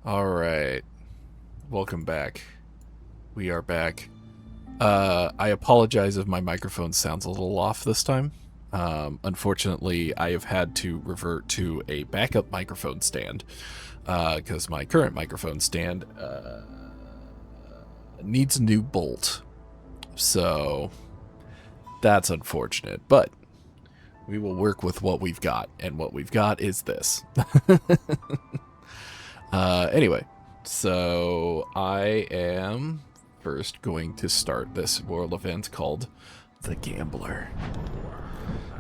Alright, welcome back. We are back. I apologize if my microphone sounds a little off this time. Unfortunately, I have had to revert to a backup microphone stand because my current microphone stand needs a new bolt. So that's unfortunate, but we will work with what we've got, and what we've got is this. Anyway, so I am first going to start this world event called The Gambler.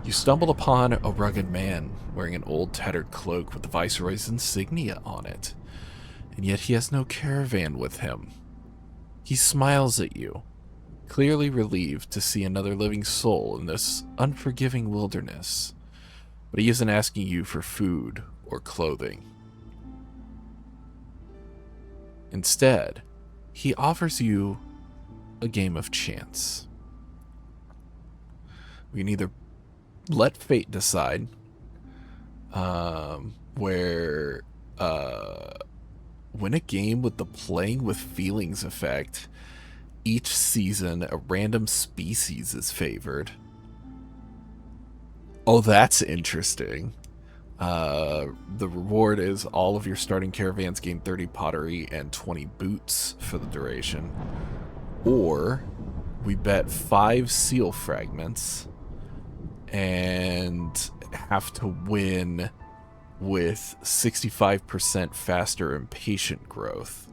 You stumbled upon a rugged man wearing an old tattered cloak with the Viceroy's insignia on it, and yet he has no caravan with him. He smiles at you, clearly relieved to see another living soul in this unforgiving wilderness, but he isn't asking you for food or clothing. Instead, he offers you a game of chance. We can either let fate decide, where win a game with the playing with feelings effect. Each season, a random species is favored. Oh, that's interesting. The reward is all of your starting caravans gain 30 pottery and 20 boots for the duration. Or we bet 5 seal fragments and have to win with 65% faster impatient growth.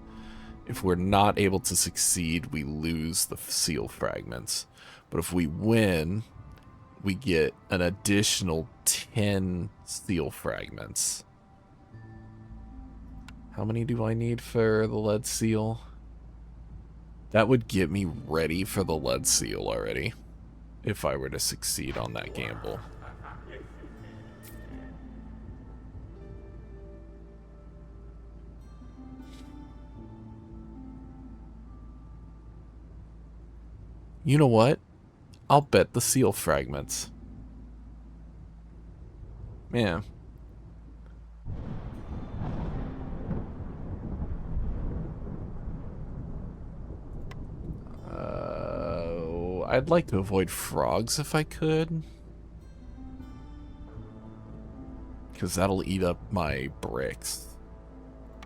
If we're not able to succeed, we lose the seal fragments. But if we win, we get an additional 10 seal fragments. How many do I need for the lead seal? That would get me ready for the lead seal already, if I were to succeed on that gamble. You know what? I'll bet the seal fragments. Man. I'd like to avoid frogs if I could, because that'll eat up my bricks.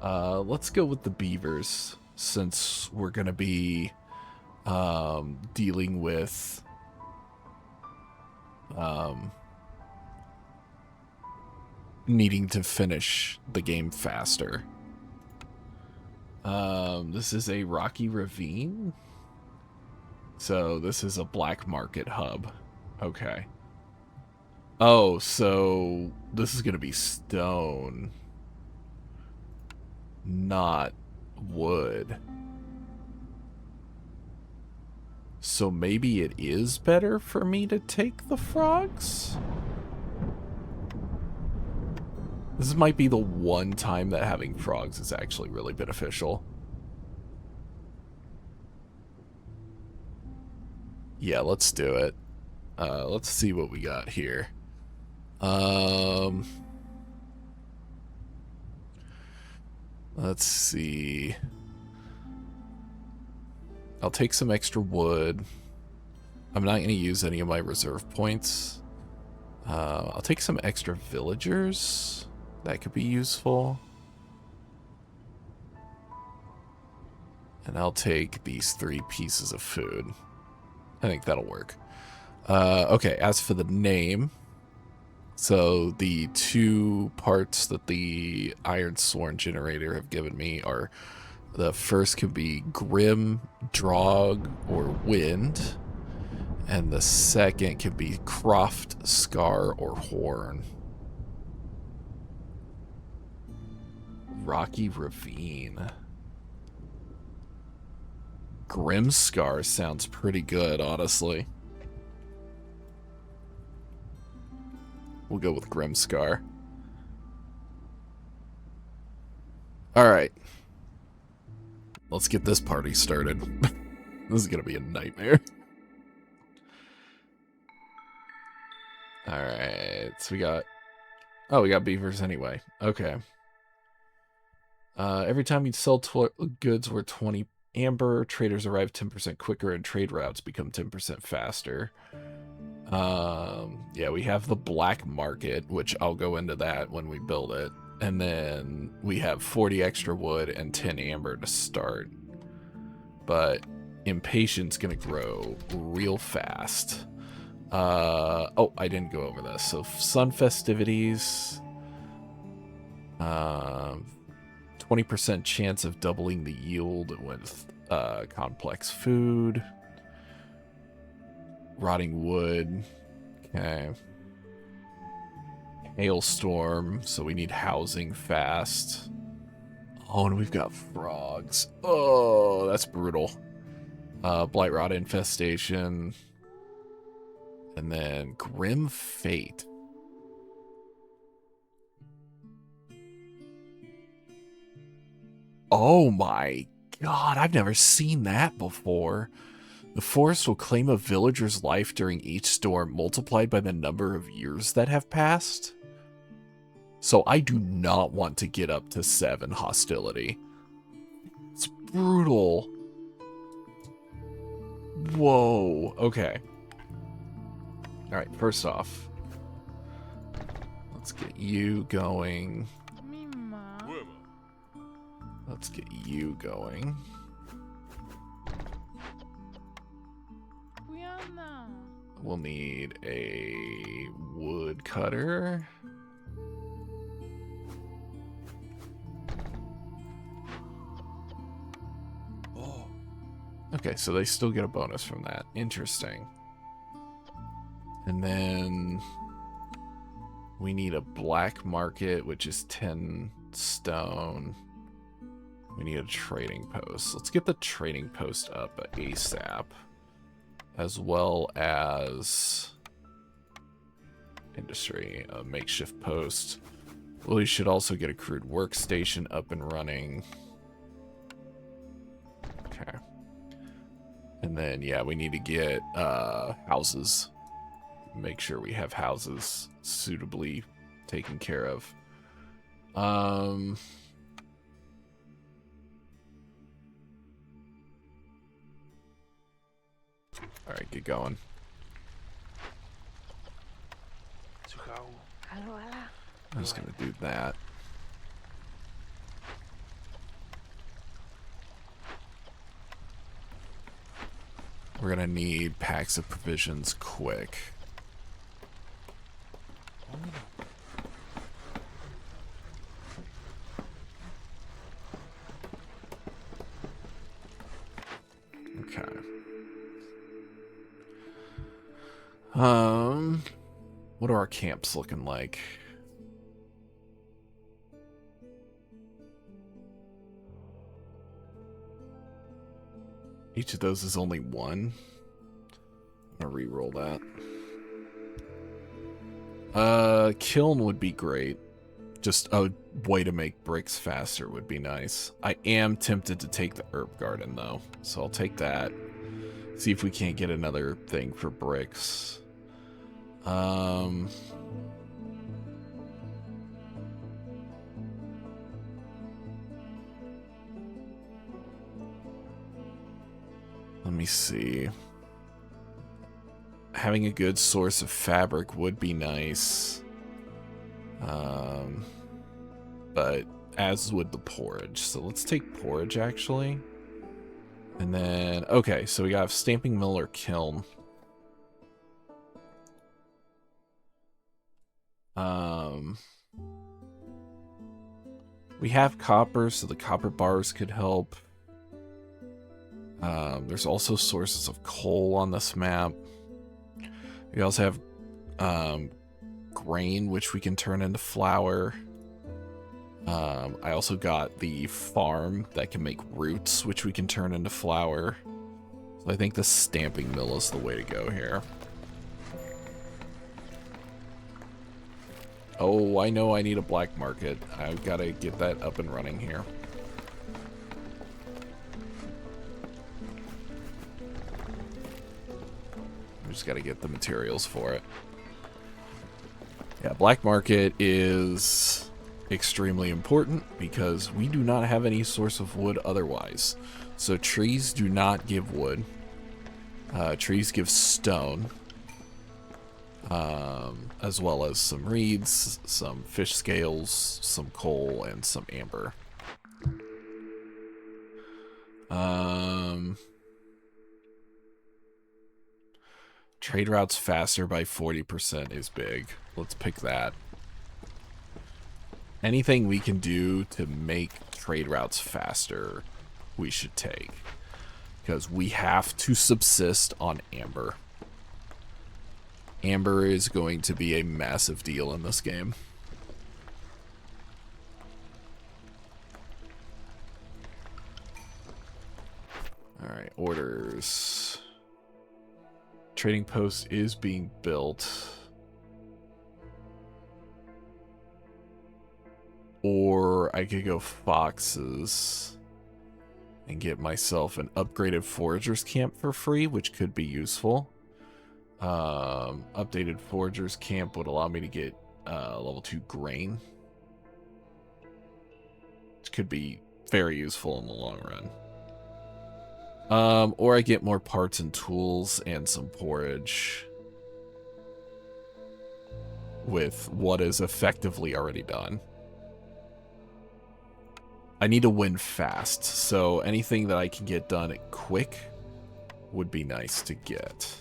Let's go with the beavers, since we're gonna be dealing with needing to finish the game faster. This is a rocky ravine, so this is a black market hub. Okay. Oh, so this is gonna be stone, not wood. So maybe it is better for me to take the frogs? This might be the one time that having frogs is actually really beneficial. Yeah, let's do it. Let's see what we got here. Let's see. I'll take some extra wood. I'm not going to use any of my reserve points. I'll take some extra villagers. That could be useful. And I'll take these 3 pieces of food. I think that'll work. Okay, as for the name, so the 2 parts that the Iron Sworn generator have given me are, the first could be Grim, Drog, or Wind, and the second could be Croft, Scar, or Horn. Rocky Ravine. Grimscar sounds pretty good, honestly. We'll go with Grimscar. Alright. Let's get this party started. This is gonna be a nightmare. Alright, so we got... Oh, we got beavers anyway. Okay. Every time you sell goods worth 20 amber, traders arrive 10% quicker and trade routes become 10% faster. Yeah, we have the black market, which I'll go into that when we build it. And then we have 40 extra wood and 10 amber to start. But impatience gonna grow real fast. Oh, I didn't go over this. So sun festivities, 20% chance of doubling the yield with complex food, rotting wood. Okay. Hailstorm, so we need housing fast. Oh, and we've got frogs. Oh, that's brutal. Blight rot infestation. And then Grim Fate. Oh my god, I've never seen that before. The forest will claim a villager's life during each storm, multiplied by the number of years that have passed. So I do not want to get up to 7 hostility. It's brutal. Whoa, okay. Alright, first off, let's get you going. Let's get you going. We'll need a wood cutter. Oh. Okay, so they still get a bonus from that. Interesting. And then we need a black market, which is 10 stone. We need a trading post. Let's get the trading post up ASAP. As well as industry, a makeshift post. Well, we should also get a crude workstation up and running. Okay. And then, yeah, we need to get houses. Make sure we have houses suitably taken care of. Alright, get going. I'm just gonna do that. We're gonna need packs of provisions quick. Okay. What are our camps looking like? Each of those is only 1. I'm gonna re-roll that. Kiln would be great. Just a way to make bricks faster would be nice. I am tempted to take the herb garden though, so I'll take that. See if we can't get another thing for bricks. Let me see. Having a good source of fabric would be nice. But as would the porridge. So let's take porridge actually. And then, okay, so we got stamping mill or kiln. We have copper, so the copper bars could help. There's also sources of coal on this map. We also have grain, which we can turn into flour. I also got the farm that can make roots, which we can turn into flour. So I think the stamping mill is the way to go here. Oh, I know I need a black market. I've got to get that up and running here. We just got to get the materials for it. Yeah, black market is extremely important because we do not have any source of wood otherwise. So trees do not give wood. Trees give stone. As well as some reeds, some fish scales, some coal, and some amber. Trade routes faster by 40% is big. Let's pick that. Anything we can do to make trade routes faster, we should take. Because we have to subsist on amber. Amber is going to be a massive deal in this game. Alright, orders. Trading post is being built. Or I could go foxes and get myself an upgraded forager's camp for free, which could be useful. Updated forager's camp would allow me to get level 2 grain, which could be very useful in the long run. Or I get more parts and tools and some porridge with what is effectively already done. I need to win fast, so anything that I can get done quick would be nice to get.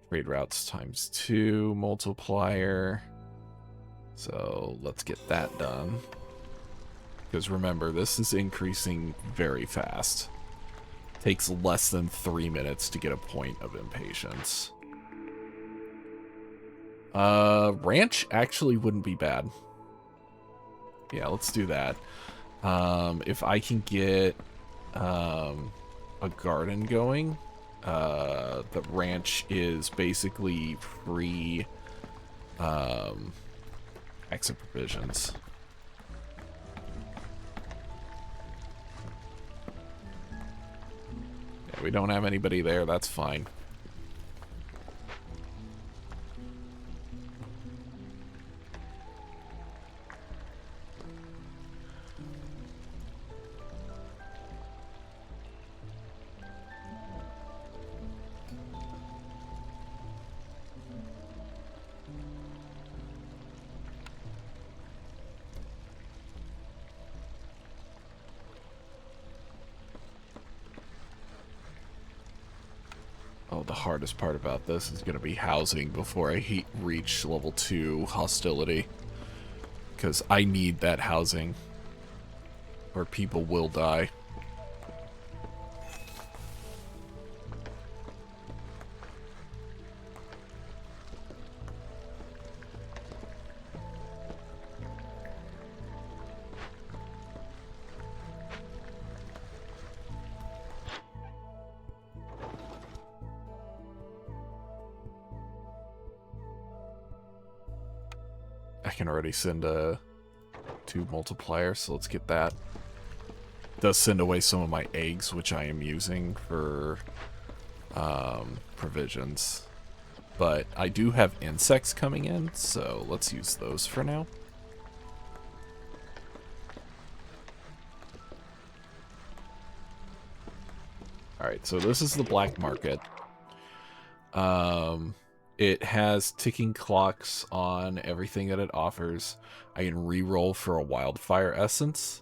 Trade routes ×2 multiplier. So let's get that done. Because remember, this is increasing very fast. Takes less than 3 minutes to get a point of impatience. Ranch actually wouldn't be bad. Yeah, let's do that. If I can get a garden going, the ranch is basically free exit provisions. Yeah, we don't have anybody there, that's fine. Oh, the hardest part about this is going to be housing before I reach level 2 hostility. Because I need that housing, or people will die. I can already send a 2 multiplier, so let's get that. It does send away some of my eggs, which I am using for provisions. But I do have insects coming in, so let's use those for now. Alright, so this is the black market. It has ticking clocks on everything that it offers. I can re-roll for a wildfire essence.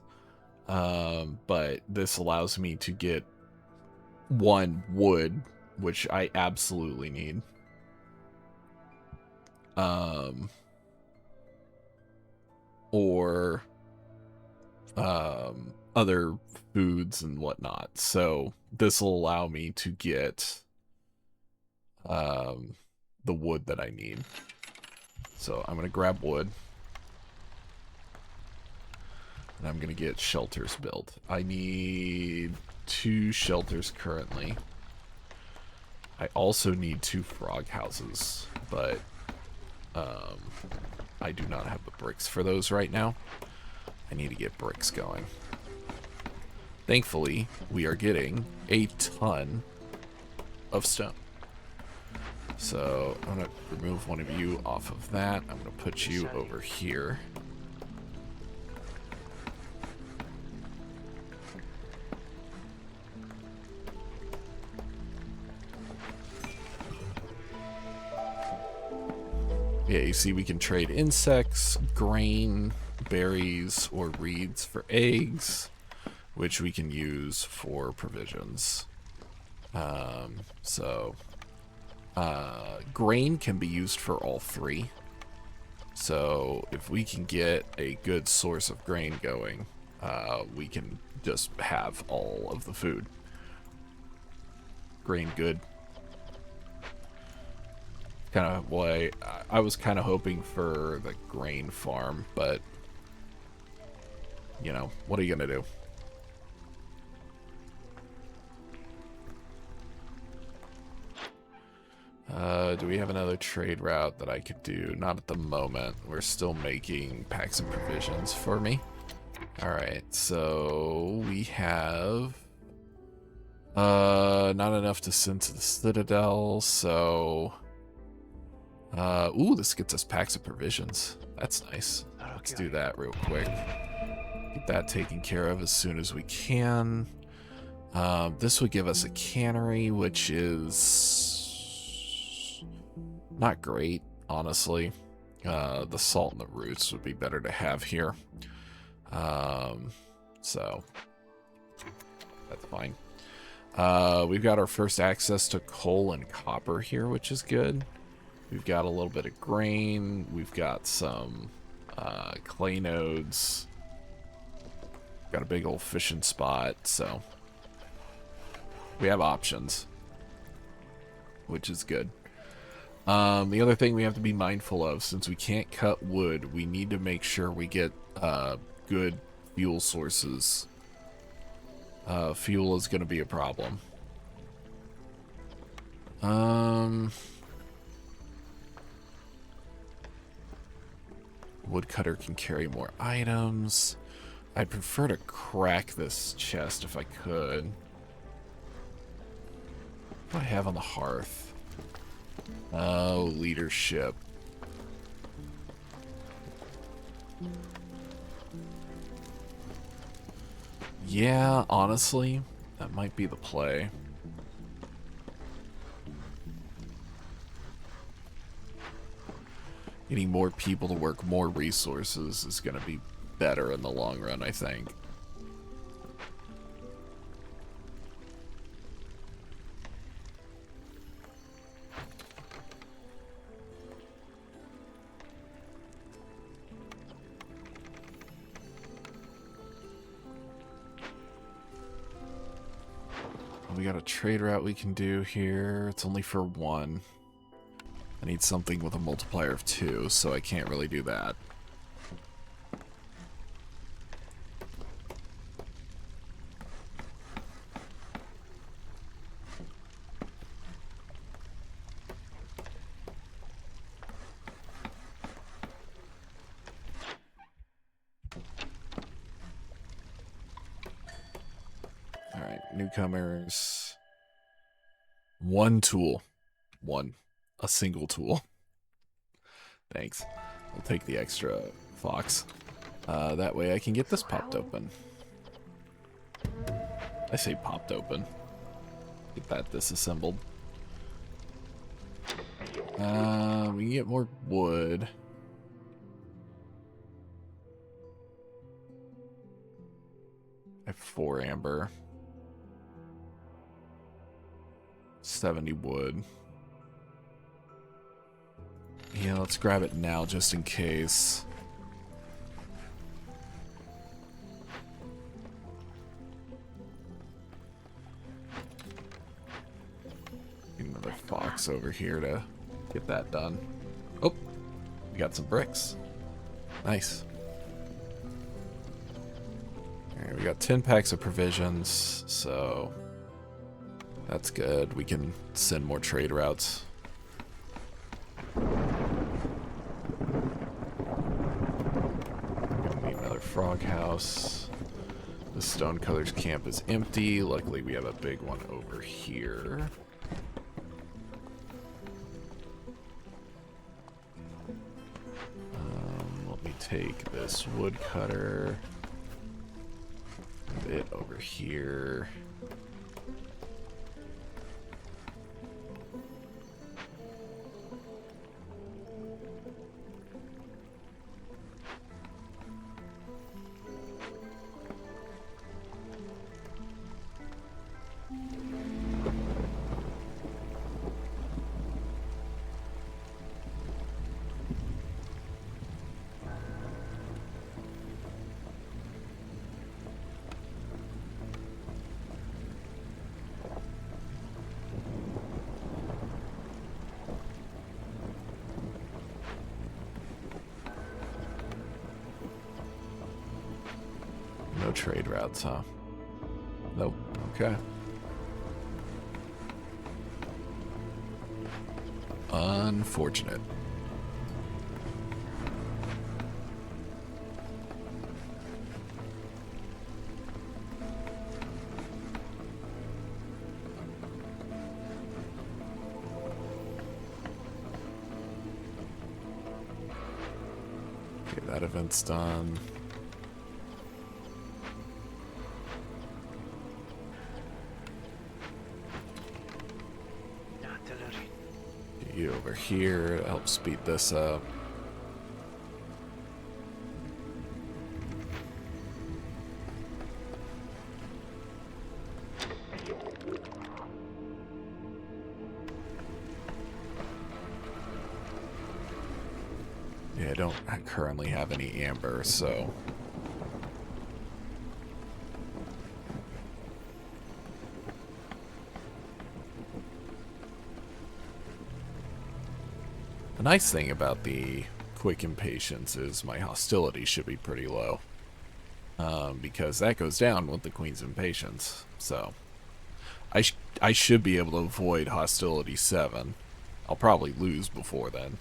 But this allows me to get 1 wood, which I absolutely need. Or other foods and whatnot. So this will allow me to get the wood that I need. So I'm going to grab wood. And I'm going to get shelters built. I need 2 shelters currently. I also need 2 frog houses, but I do not have the bricks for those right now. I need to get bricks going. Thankfully, we are getting a ton of stone. So I'm going to remove one of you off of that. I'm going to put you over here. Yeah, you see we can trade insects, grain, berries, or reeds for eggs, which we can use for provisions. Grain can be used for all three. So if we can get a good source of grain going, we can just have all of the food. Grain good. Kind of why I was kind of hoping for the grain farm, but you know, what are you gonna do? Do we have another trade route that I could do? Not at the moment. We're still making packs and provisions for me. Alright, so we have not enough to send to the Citadel, so ooh, this gets us packs of provisions. That's nice. Let's do that real quick. Get that taken care of as soon as we can. This would give us a cannery, which is not great, honestly. The salt and the roots would be better to have here. So that's fine. We've got our first access to coal and copper here, which is good. We've got a little bit of grain. We've got some clay nodes. Got a big old fishing spot, so we have options, which is good. The other thing we have to be mindful of, since we can't cut wood, we need to make sure we get good fuel sources. Fuel is going to be a problem. Woodcutter can carry more items. I'd prefer to crack this chest if I could. What do I have on the hearth? Oh, leadership. Yeah, honestly, that might be the play. Getting more people to work more resources is going to be better in the long run, I think. We got a trade route we can do here. It's only for 1. I need something with a multiplier of 2, so I can't really do that. Alright, newcomers. 1 tool. 1. A single tool. Thanks. I'll take the extra fox. That way I can get this popped open. I say popped open. Get that disassembled. We can get more wood. I have 4 amber. 70 wood. Yeah, let's grab it now just in case. Get another fox over here to get that done. Oh, we got some bricks. Nice. Alright, we got 10 packs of provisions, so that's good. We can send more trade routes. Need another frog house. The stonecolor's camp is empty. Luckily, we have a big one over here. take this woodcutter, move it over here. No trade routes, huh? Nope. Okay. Unfortunate. Okay, that event's done. You over here to help speed this up. Yeah, I don't currently have any amber, so... The nice thing about the quick impatience is my hostility should be pretty low. Because that goes down with the Queen's Impatience. So, I should be able to avoid hostility 7. I'll probably lose before then.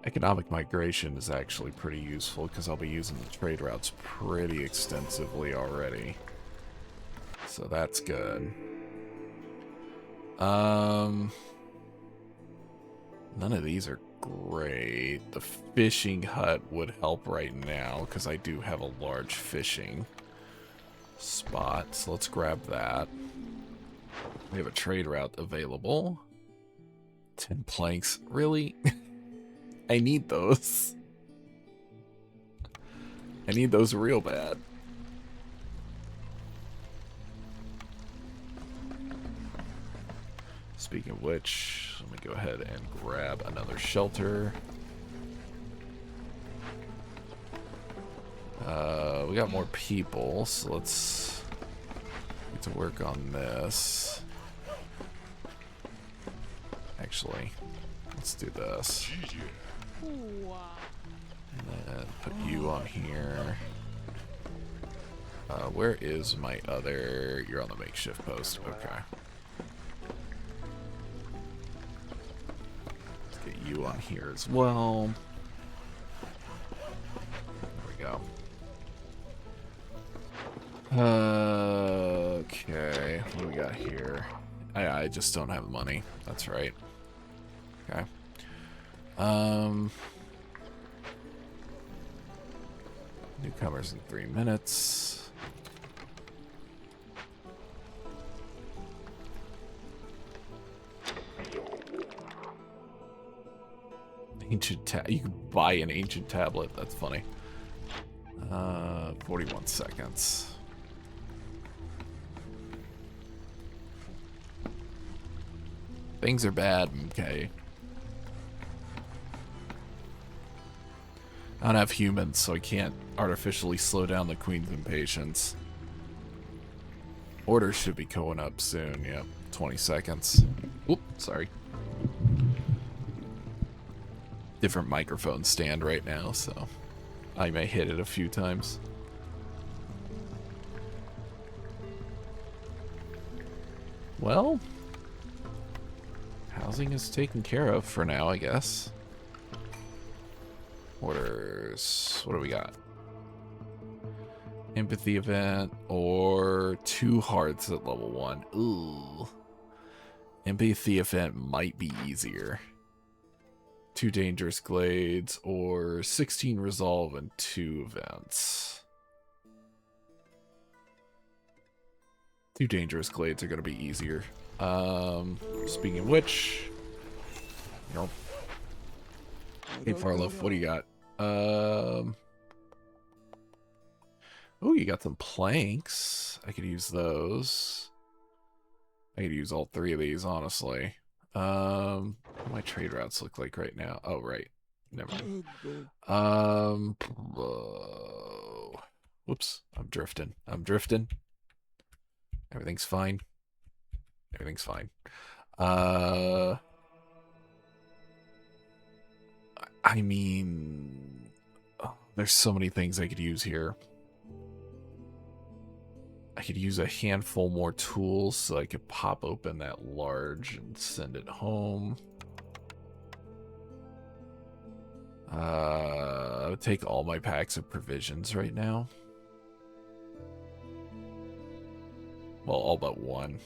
Economic migration is actually pretty useful because I'll be using the trade routes pretty extensively already. So that's good. None of these are great. The fishing hut would help right now because I do have a large fishing spot. So let's grab that. We have a trade route available. 10 planks. Really? I need those. I need those real bad. Speaking of which, let me go ahead and grab another shelter. We got more people, so let's get to work on this. Actually, let's do this. And then put you on here. Where is my other... You're on the makeshift post. Okay. Let's get you on here as well. There we go. Okay. What do we got here? I just don't have money. That's right. Okay. Newcomers in 3 minutes. You can buy an ancient tablet. That's funny. 41 seconds. Things are bad, okay. I don't have humans, so I can't artificially slow down the Queen's Impatience. Orders should be going up soon, yep. 20 seconds. Oop, sorry. different microphone stand right now, so I may hit it a few times. Well, housing is taken care of for now, I guess. Orders. What do we got? Empathy event or 2 hearts at level 1. Ooh. Empathy event might be easier. 2 dangerous glades or 16 resolve and 2 events. 2 dangerous glades are going to be easier. Speaking of which, nope. Hey Farlof, what do you got? Oh, you got some planks. I could use those. I could use all 3 of these, honestly. What do my trade routes look like right now? Oh, right. Never mind. Whoops. I'm drifting. Everything's fine. Everything's fine. I mean, there's so many things I could use here. I could use a handful more tools so I could pop open that large and send it home. I would take all my packs of provisions right now. Well, all but 1.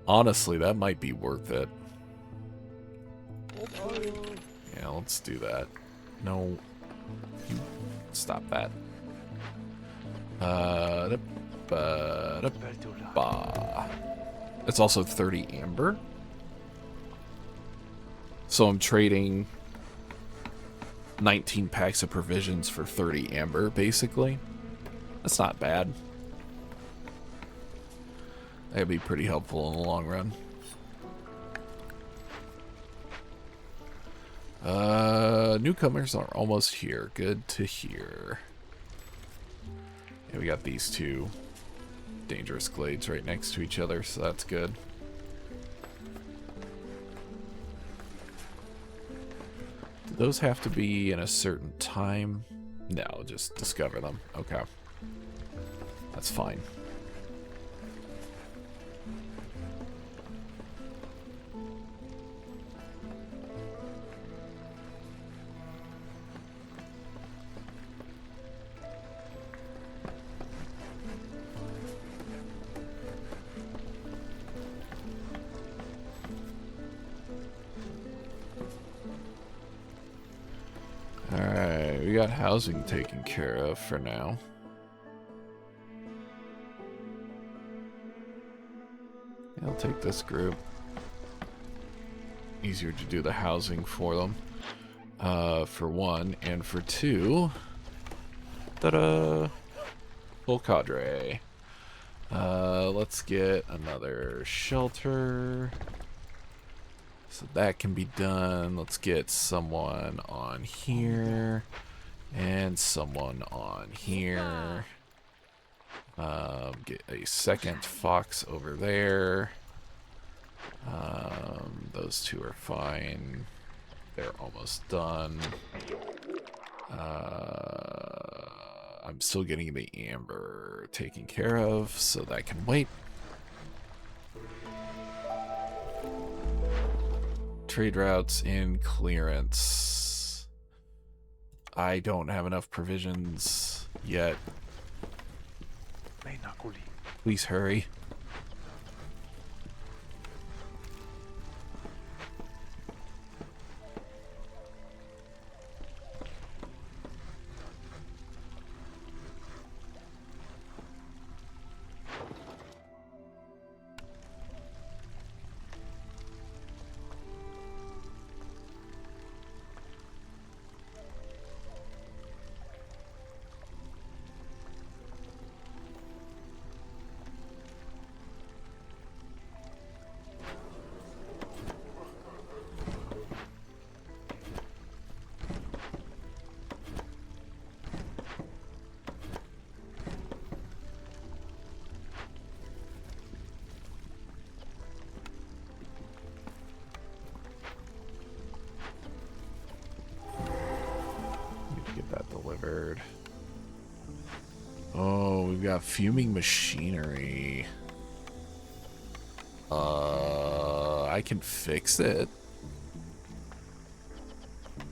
Honestly, that might be worth it. Yeah, let's do that. No. You stop that. It's also 30 amber. So I'm trading 19 packs of provisions for 30 amber, basically. That's not bad. That'd be pretty helpful in the long run. Newcomers are almost here. Good to hear. Yeah, we got these 2 dangerous glades right next to each other, so that's good. Do those have to be in a certain time? No, just discover them. Okay. That's fine. Alright, we got housing taken care of for now. Yeah, I'll take this group. Easier to do the housing for them. For 1, and for 2, ta-da! Full cadre. Let's get another shelter. So that can be done. Let's get someone on here. And someone on here. Get a second fox over there. Those 2 are fine. They're almost done. I'm still getting the amber taken care of, so that can wait. Trade routes in clearance. I don't have enough provisions yet. Please hurry. got fuming machinery. I can fix it. I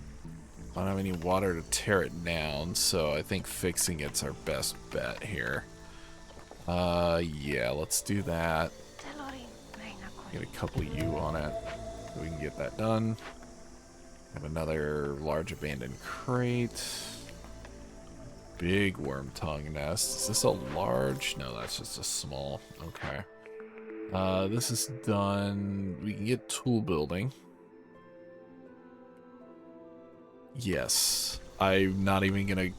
don't have any water to tear it down, so I think fixing it's our best bet here. Yeah, let's do that. Get a couple of U on it so we can get that done. Have another large abandoned crate. Big worm tongue nest. Is this a large? No, that's just a small. Okay. This is done. We can get tool building. Yes. I'm not even going to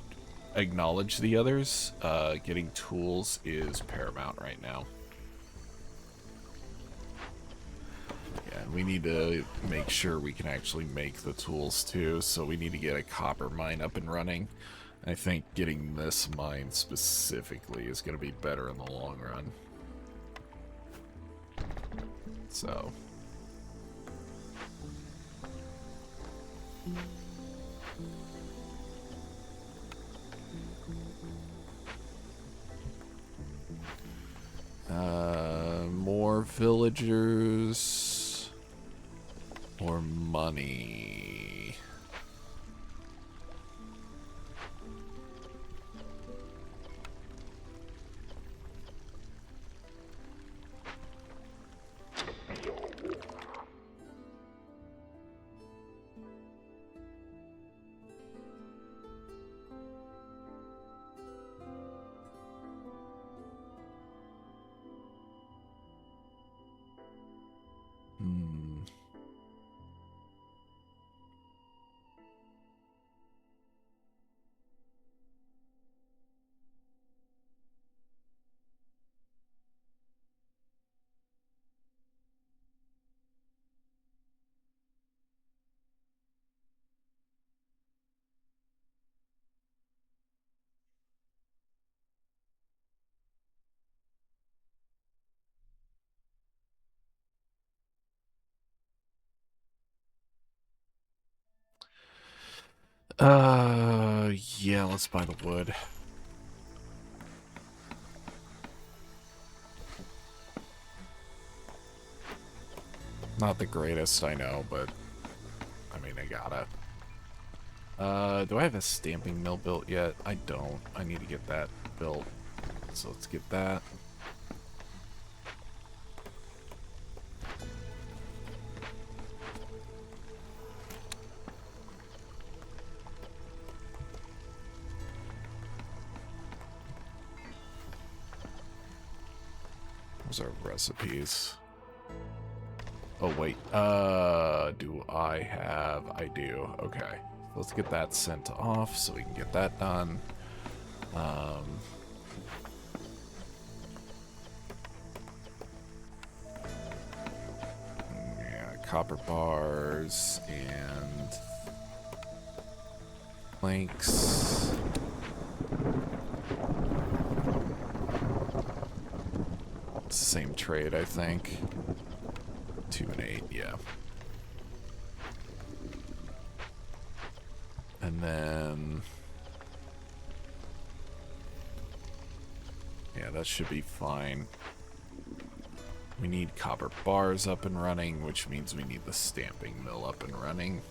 acknowledge the others. Getting tools is paramount right now. Yeah, and we need to make sure we can actually make the tools too, so we need to get a copper mine up and running. I think getting this mine specifically is going to be better in the long run. So. More villagers. More money. Yeah, let's buy the wood. Not the greatest, I know, but I mean, I gotta. Do I have a stamping mill built yet? I don't. I need to get that built. So let's get that. Those are recipes. Oh, wait. Do I have... I do. Okay. Let's get that sent off so we can get that done. Yeah, copper bars and planks. It's the same trade, I think. 2 and 8, yeah. And then... yeah, that should be fine. We need copper bars up and running, which means we need the stamping mill up and running.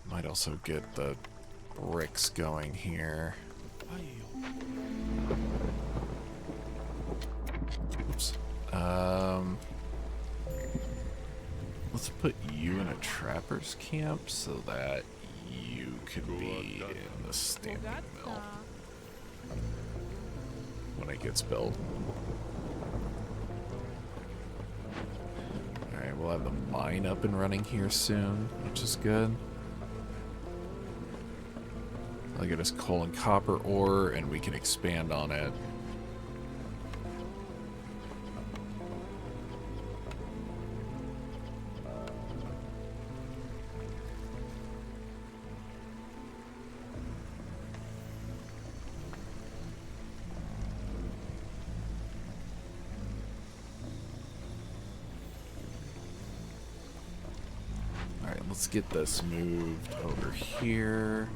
Might also get the bricks going here. Oops. Let's put you in a trapper's camp so that you could be in the stamping mill when it gets built. Alright, we'll have the mine up and running here soon, which is good. I'll get us coal and copper ore, and we can expand on it. Let's get this moved over here.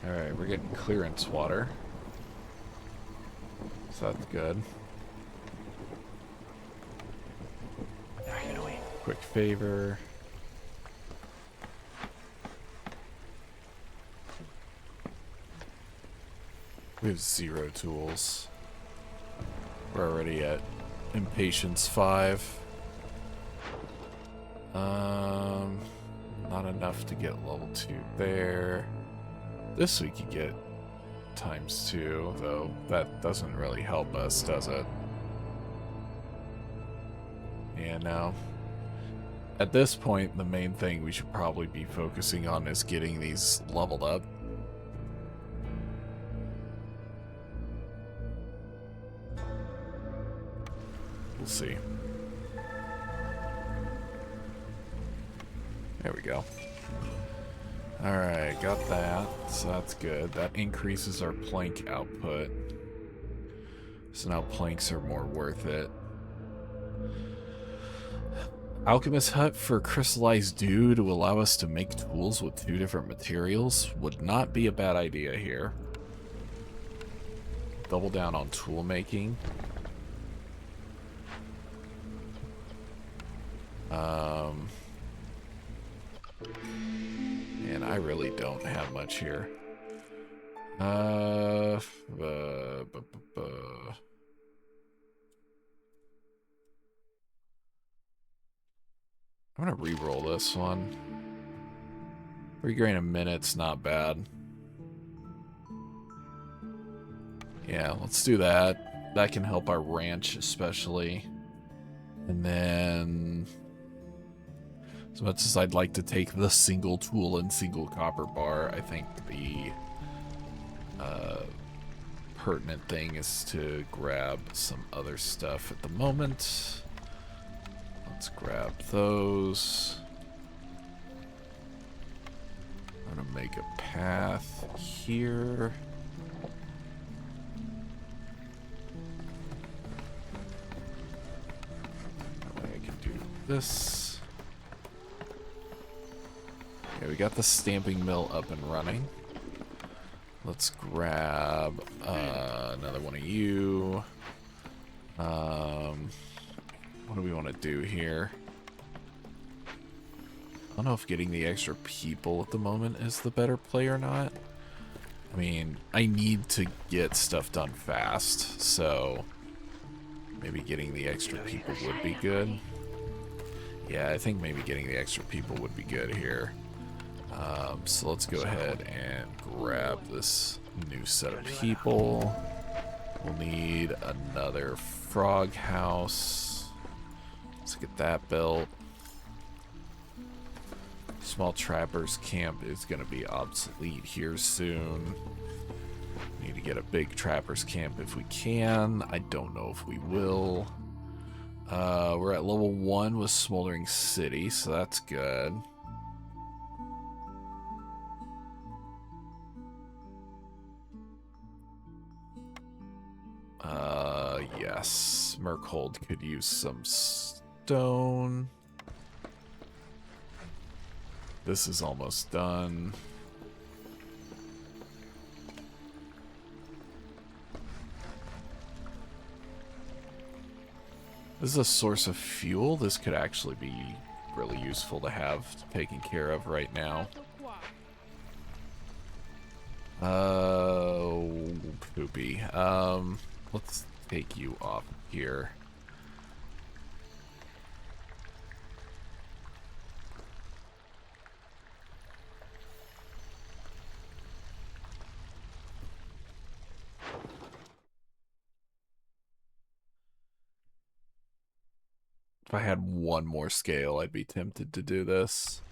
Alright, we're getting clearance water. So that's good. Quick favor. We have 0 tools. We're already at impatience 5. Not enough to get level 2 there. This we could get ×2, though that doesn't really help us, does it? Yeah, no. At this point, the main thing we should probably be focusing on is getting these leveled up. We'll see. There we go. Alright, got that. So that's good. That increases our plank output. So now planks are more worth it. Alchemist Hut for crystallized dew to allow us to make tools with 2 different materials would not be a bad idea here. Double down on tool making. And I really don't have much here. I'm gonna re-roll this one. Regain a minute's not bad. Yeah, let's do that. That can help our ranch especially. And then, as much as I'd like to take the single tool and single copper bar, I think the pertinent thing is to grab some other stuff at the moment. Let's grab those. I'm gonna make a path here. That way I can do this. Okay, we got the stamping mill up and running. Let's grab another one of you. What do we want to do here? I don't know if getting the extra people at the moment is the better play or not. I mean, I need to get stuff done fast, so maybe getting the extra people would be good. Yeah, I think maybe getting the extra people would be good here. So let's go ahead and grab this new set of people. We'll need another frog house. Let's get that built. Small trappers camp is going to be obsolete here soon. Need to get a big trappers camp if we can. I don't know if we will. We're at level 1 with Smoldering City, so that's good. Yes. Merkhold could use some stone. This is almost done. This is a source of fuel. This could actually be really useful to have taken care of right now. Poopy. Let's take you off here. If I had one more scale, I'd be tempted to do this.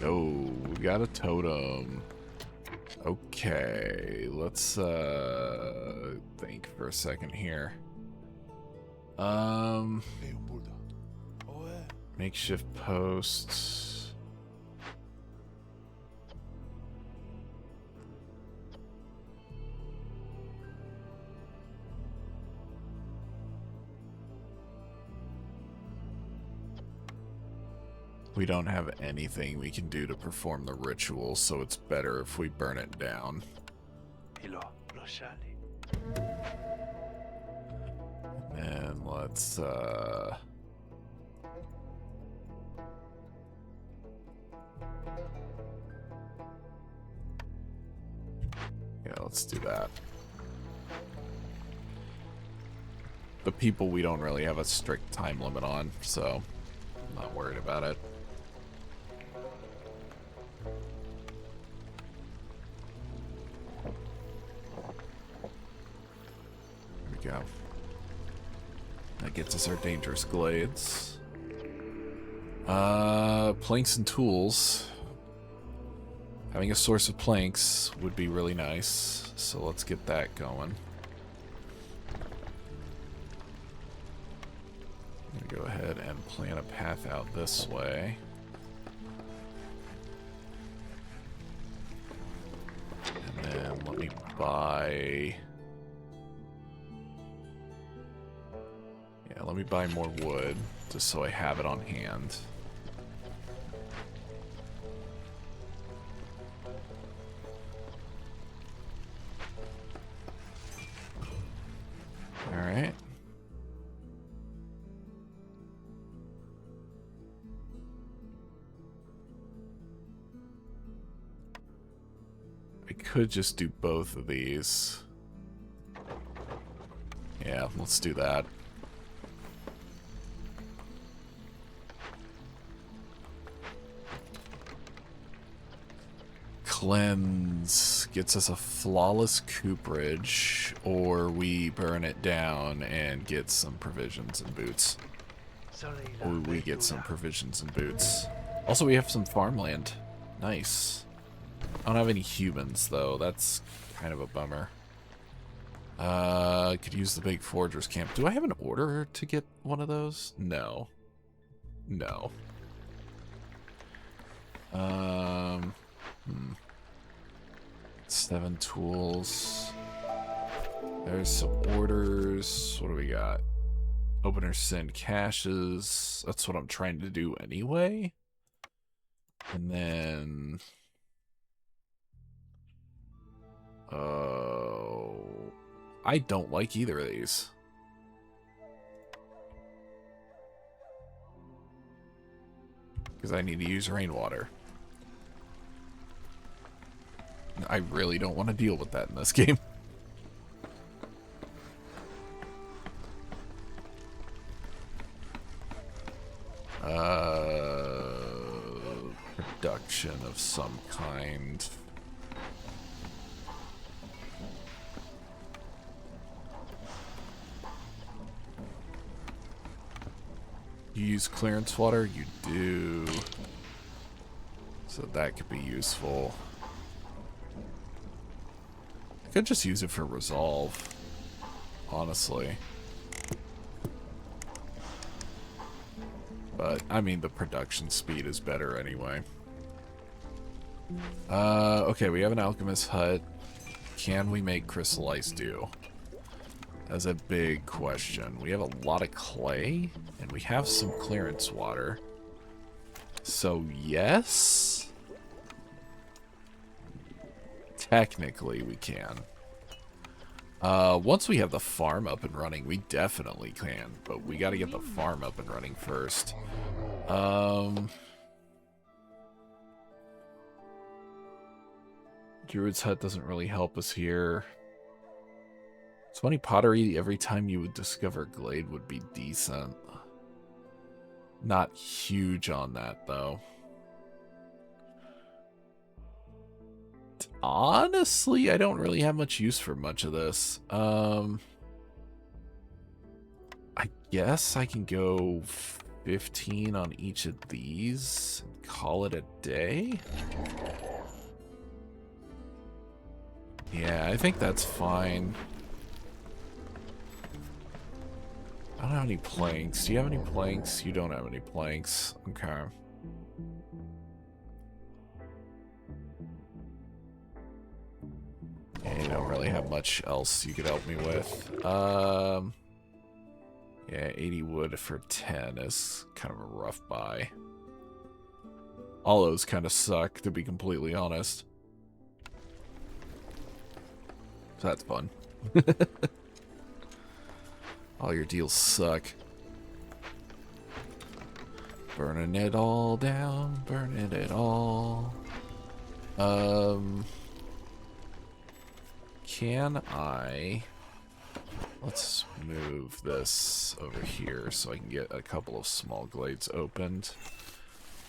Oh, we got a totem. Okay, let's think for a second here. Makeshift posts. We don't have anything we can do to perform the ritual, so it's better if we burn it down. And let's yeah, let's do that. The people we don't really have a strict time limit on, so I'm not worried about it. There we go. That gets us our dangerous glades. Planks and tools. Having a source of planks would be really nice, so let's get that going. I'm gonna go ahead and plan a path out this way. And then let me buy... Yeah, let me buy more wood, just so I have it on hand. Alright. I could just do both of these. Yeah, let's do that. Cleanse gets us a flawless cooperage, or we burn it down and get some provisions and boots. Or we get some provisions and boots. Also, we have some farmland. Nice. I don't have any humans, though. That's kind of a bummer. Could use the big forger's camp. Do I have an order to get one of those? No. No. 7 tools. There's some orders. What do we got? Openers send caches. That's what I'm trying to do anyway. And then... Oh... I don't like either of these. Because I need to use rainwater. I really don't want to deal with that in this game. Production of some kind. You use clearance water? You do. So that could be useful. I could just use it for resolve, honestly. But, I mean, the production speed is better anyway. Okay, we have an alchemist hut. Can we make crystallized dew? That's a big question. We have a lot of clay, and we have some clearance water. So, yes? Technically, we can. Once we have the farm up and running, we definitely can. But we gotta get the farm up and running first. Druid's hut doesn't really help us here. 20 pottery every time you would discover glade would be decent. Not huge on that, though. Honestly, I don't really have much use for much of this. I guess I can go 15 on each of these. Call it a day? Yeah, I think that's fine. I don't have any planks. Do you have any planks? You don't have any planks. Okay. Yeah, you don't really have much else you could help me with. Yeah, 80 wood for 10 is kind of a rough buy. All those kind of suck, to be completely honest. So that's fun. All your deals suck. Burning it all down, burning it all. Can I... Let's move this over here so I can get a couple of small glades opened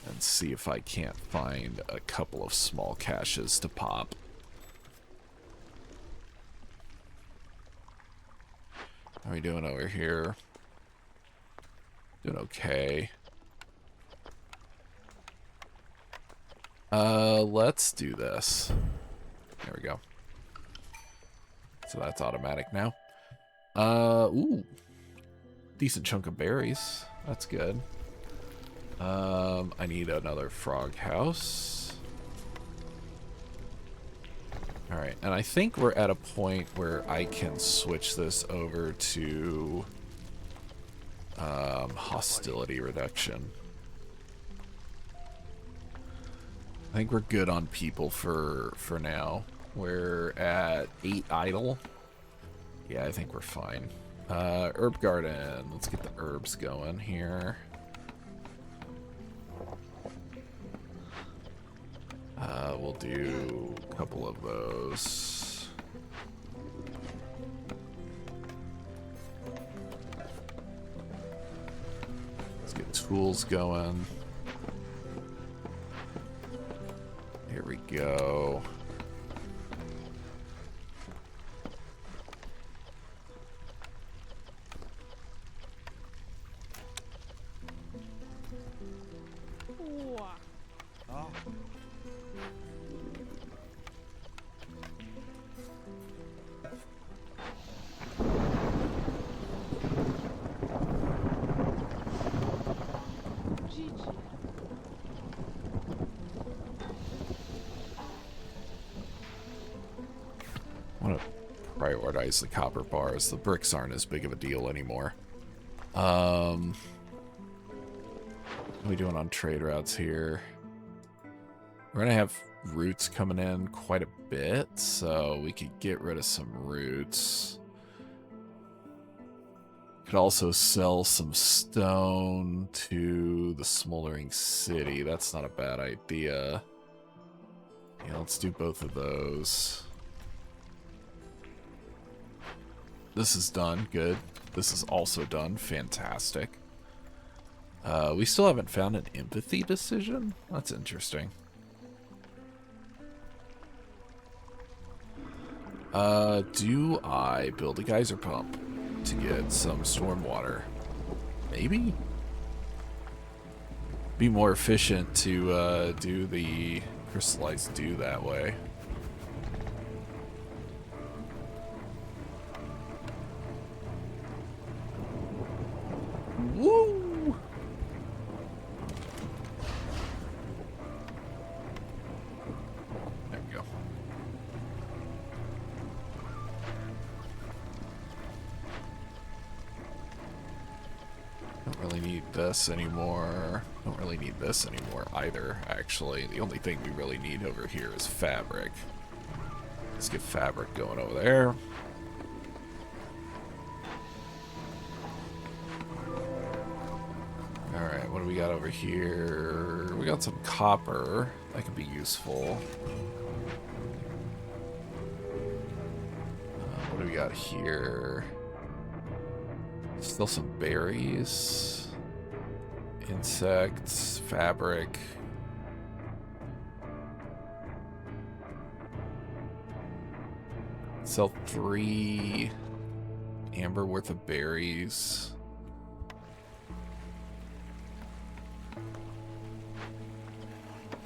and see if I can't find a couple of small caches to pop. How are we doing over here? Doing okay. Let's do this. There we go. So that's automatic now. Ooh. Decent chunk of berries. That's good. I need another frog house. Alright, and I think we're at a point where I can switch this over to hostility reduction. I think we're good on people for now. We're at 8 idle. Yeah, I think we're fine. Herb garden. Let's get the herbs going here. We'll do a couple of those. Let's get tools going. Here we go. Prioritize the copper bars. The bricks aren't as big of a deal anymore. What are we doing on trade routes here? We're gonna have roots coming in quite a bit, so we could get rid of some roots. Could also sell some stone to the smoldering city. That's not a bad idea. Yeah, let's do both of those. This is done. Good. This is also done. Fantastic. We still haven't found an empathy decision? That's interesting. Do I build a geyser pump to get some storm water? Maybe? Be more efficient to do the crystallized dew that way. Woo! There we go. Don't really need this anymore. Don't really need this anymore either, actually. The only thing we really need over here is fabric. Let's get fabric going over there. Alright, what do we got over here? We got some copper. That could be useful. What do we got here? Still some berries. Insects. Fabric. Sell 3 amber worth of berries.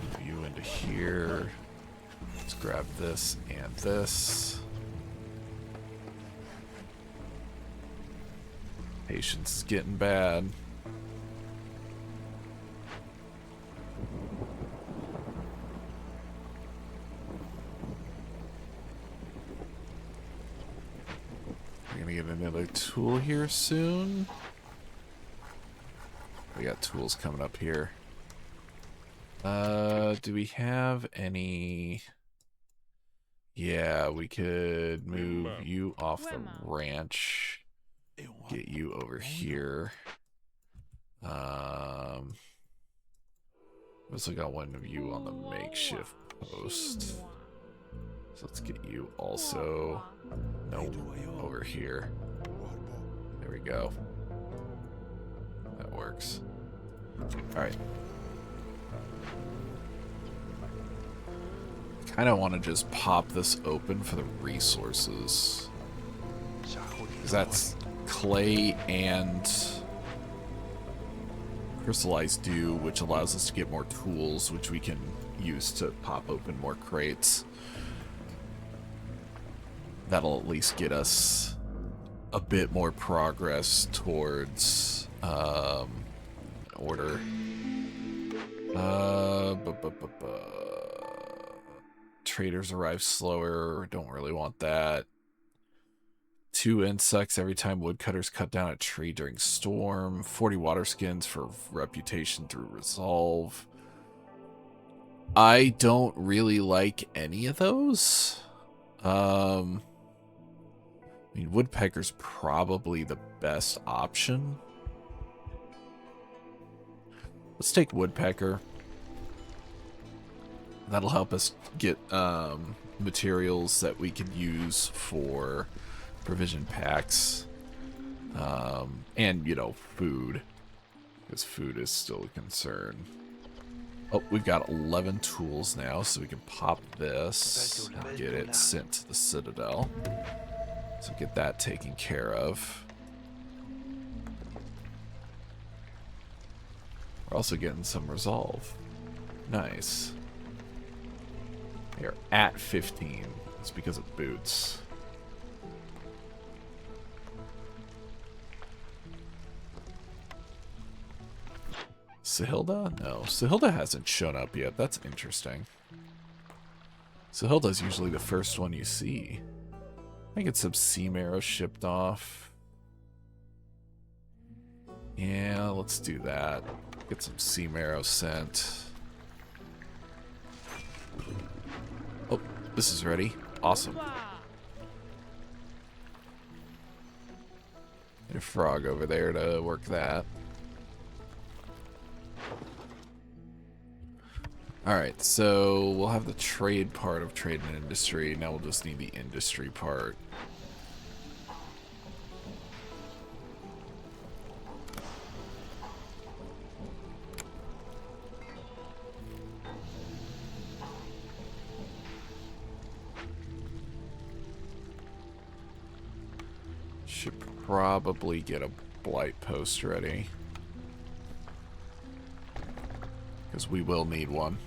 Move you into here. Let's grab this and this. Patience is getting bad. We're gonna get another tool here soon. We got tools coming up here. Do we have any? Yeah, we could move you off the ranch. Get you over here. We also got one of you on the makeshift post. So let's get you also, nope, over here. There we go. That works. Alright. Kind of want to just pop this open for the resources. Because that's clay and crystallized dew, which allows us to get more tools, which we can use to pop open more crates. That'll at least get us a bit more progress towards order. Traders arrive slower. Don't really want that. 2 insects every time woodcutters cut down a tree during storm. 40 water skins for reputation through resolve. I don't really like any of those. I mean, woodpecker's probably the best option. Let's take woodpecker. That'll help us get materials that we can use for provision packs. And, you know, food. Because food is still a concern. Oh, we've got 11 tools now, so we can pop this and get it sent to the Citadel. So get that taken care of. We're also getting some resolve. Nice. We are at 15. It's because of boots. Sahilda? No, Sahilda hasn't shown up yet. That's interesting. Sahilda's usually the first one you see. I get some sea marrow shipped off. Yeah, let's do that. Get some sea marrow sent. Oh, this is ready. Awesome. Get a frog over there to work that. Alright, so we'll have the trade part of trade and industry. Now we'll just need the industry part. Should probably get a blight post ready. Because we will need one.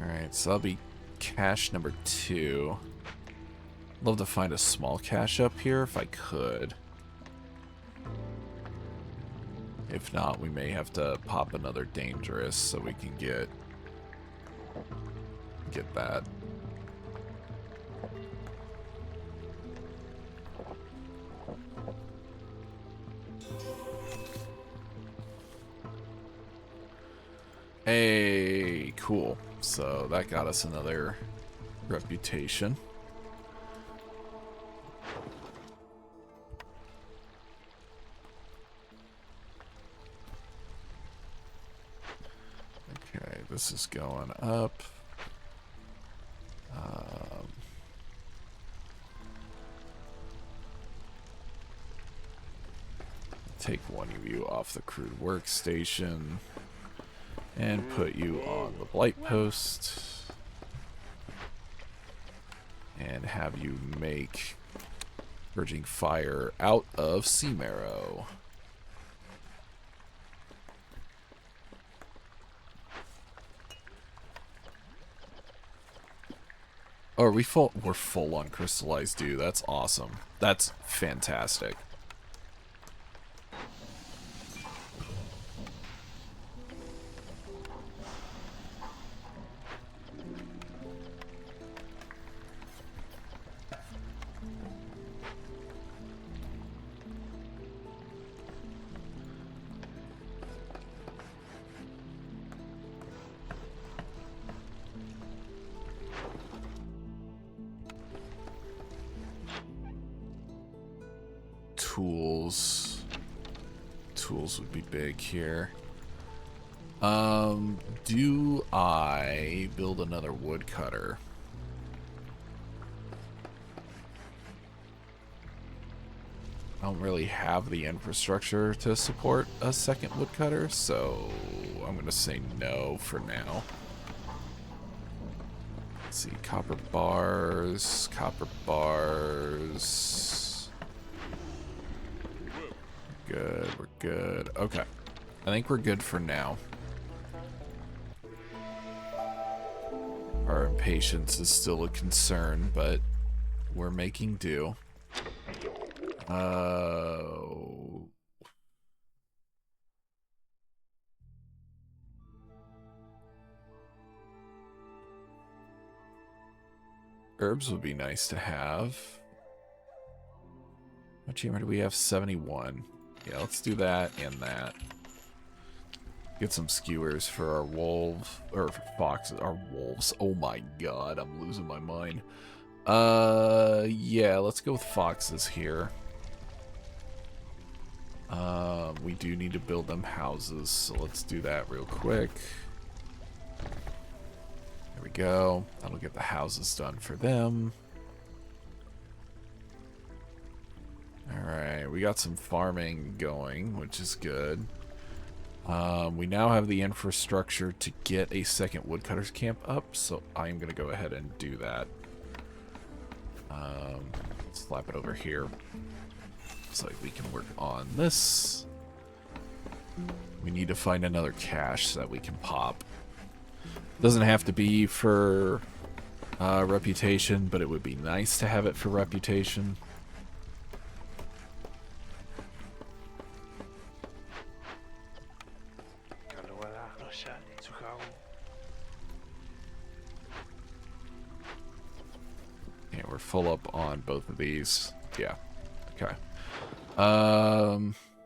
Alright, so that'll be cache number 2. Love to find a small cache up here if I could. If not, we may have to pop another dangerous so we can get that. Hey, cool. So that got us another reputation. Okay, this is going up. Take one of you off the crude workstation. And put you on the blight post. And have you make Purging Fire out of sea marrow. Oh, are we full? We're full on crystallized dew. That's awesome. That's fantastic. Tools. Tools would be big here. Do I build another woodcutter? I don't really have the infrastructure to support a second woodcutter, so I'm gonna say no for now. Let's see, copper bars, copper bars. Good, we're good. Okay. I think we're good for now. Our impatience is still a concern, but we're making do. Herbs would be nice to have. What chamber do we have? 71. Yeah, let's do that and that. Get some skewers for our wolves, or foxes, our wolves. Oh my god, I'm losing my mind. Yeah, let's go with foxes here. We do need to build them houses, so let's do that real quick. There we go. That'll get the houses done for them. Alright, we got some farming going, which is good. We now have the infrastructure to get a second woodcutter's camp up, so I'm going to go ahead and do that. Slap it over here so we can work on this. We need to find another cache so that we can pop. Doesn't have to be for reputation, but it would be nice to have it for reputation. Yeah, we're full up on both of these. Yeah. Okay.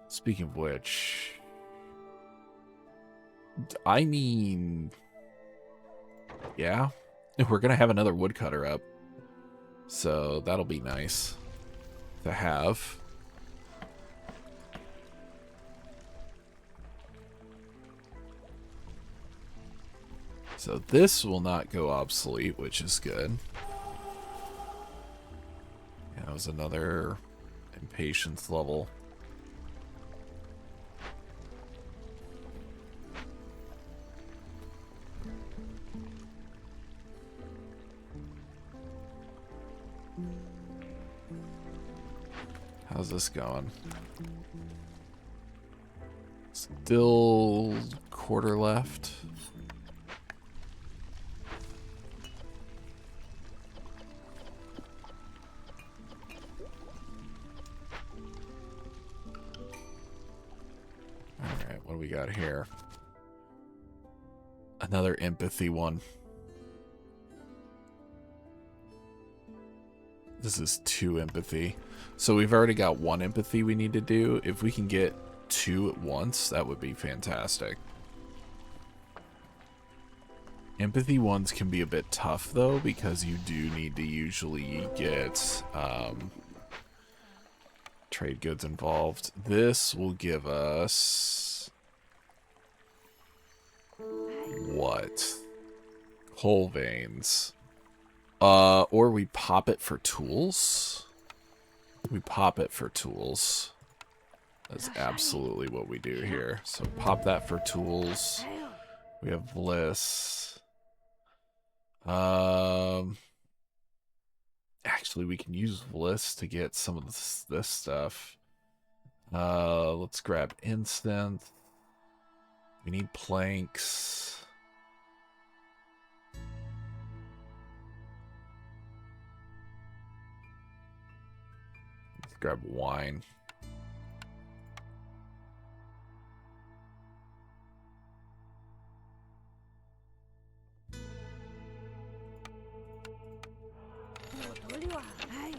Speaking of which, I mean, yeah, we're gonna have another woodcutter up, so that'll be nice to have. So this will not go obsolete, which is good. Yeah, that was another impatience level. How's this going? Still quarter left. Alright, what do we got here? Another empathy one. This is 2 empathy. So we've already got 1 empathy we need to do. If we can get 2 at once, that would be fantastic. Empathy ones can be a bit tough, though, because you do need to usually get trade goods involved. This will give us... what? Coal veins. Or we pop it for tools. We pop it for tools. That's absolutely what we do here. So pop that for tools. We have bliss. Actually, we can use bliss to get some of this stuff. Let's grab instant. We need planks. grab wine.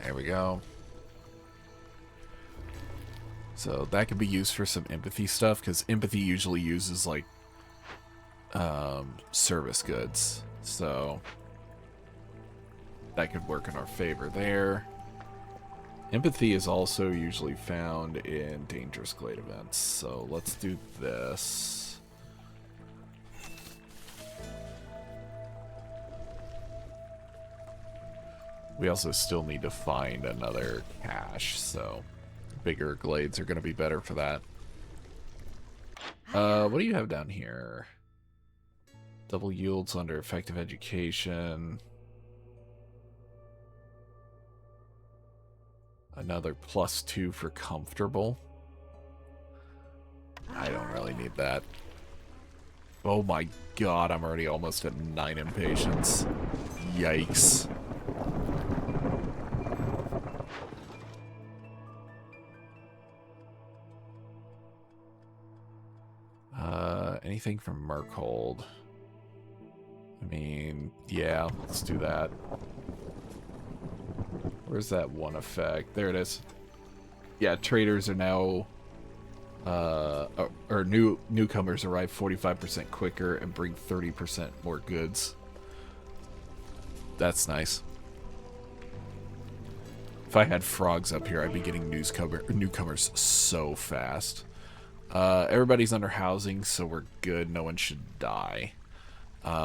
There we go. So that could be used for some empathy stuff, because empathy usually uses, like, service goods. So that could work in our favor there. Empathy is also usually found in dangerous glade events. So let's do this. We also still need to find another cache, so bigger glades are going to be better for that. What do you have down here? Double yields under effective education. Another +2 for comfortable. I don't really need that. Oh my god, I'm already almost at 9 impatience. Yikes. Anything from Merkhold? I mean, yeah, let's do that. Where's that one effect? There it is. Yeah, traders are now, or newcomers arrive 45% quicker and bring 30% more goods. That's nice. If I had frogs up here, I'd be getting newcomers so fast. Everybody's under housing, so we're good. No one should die.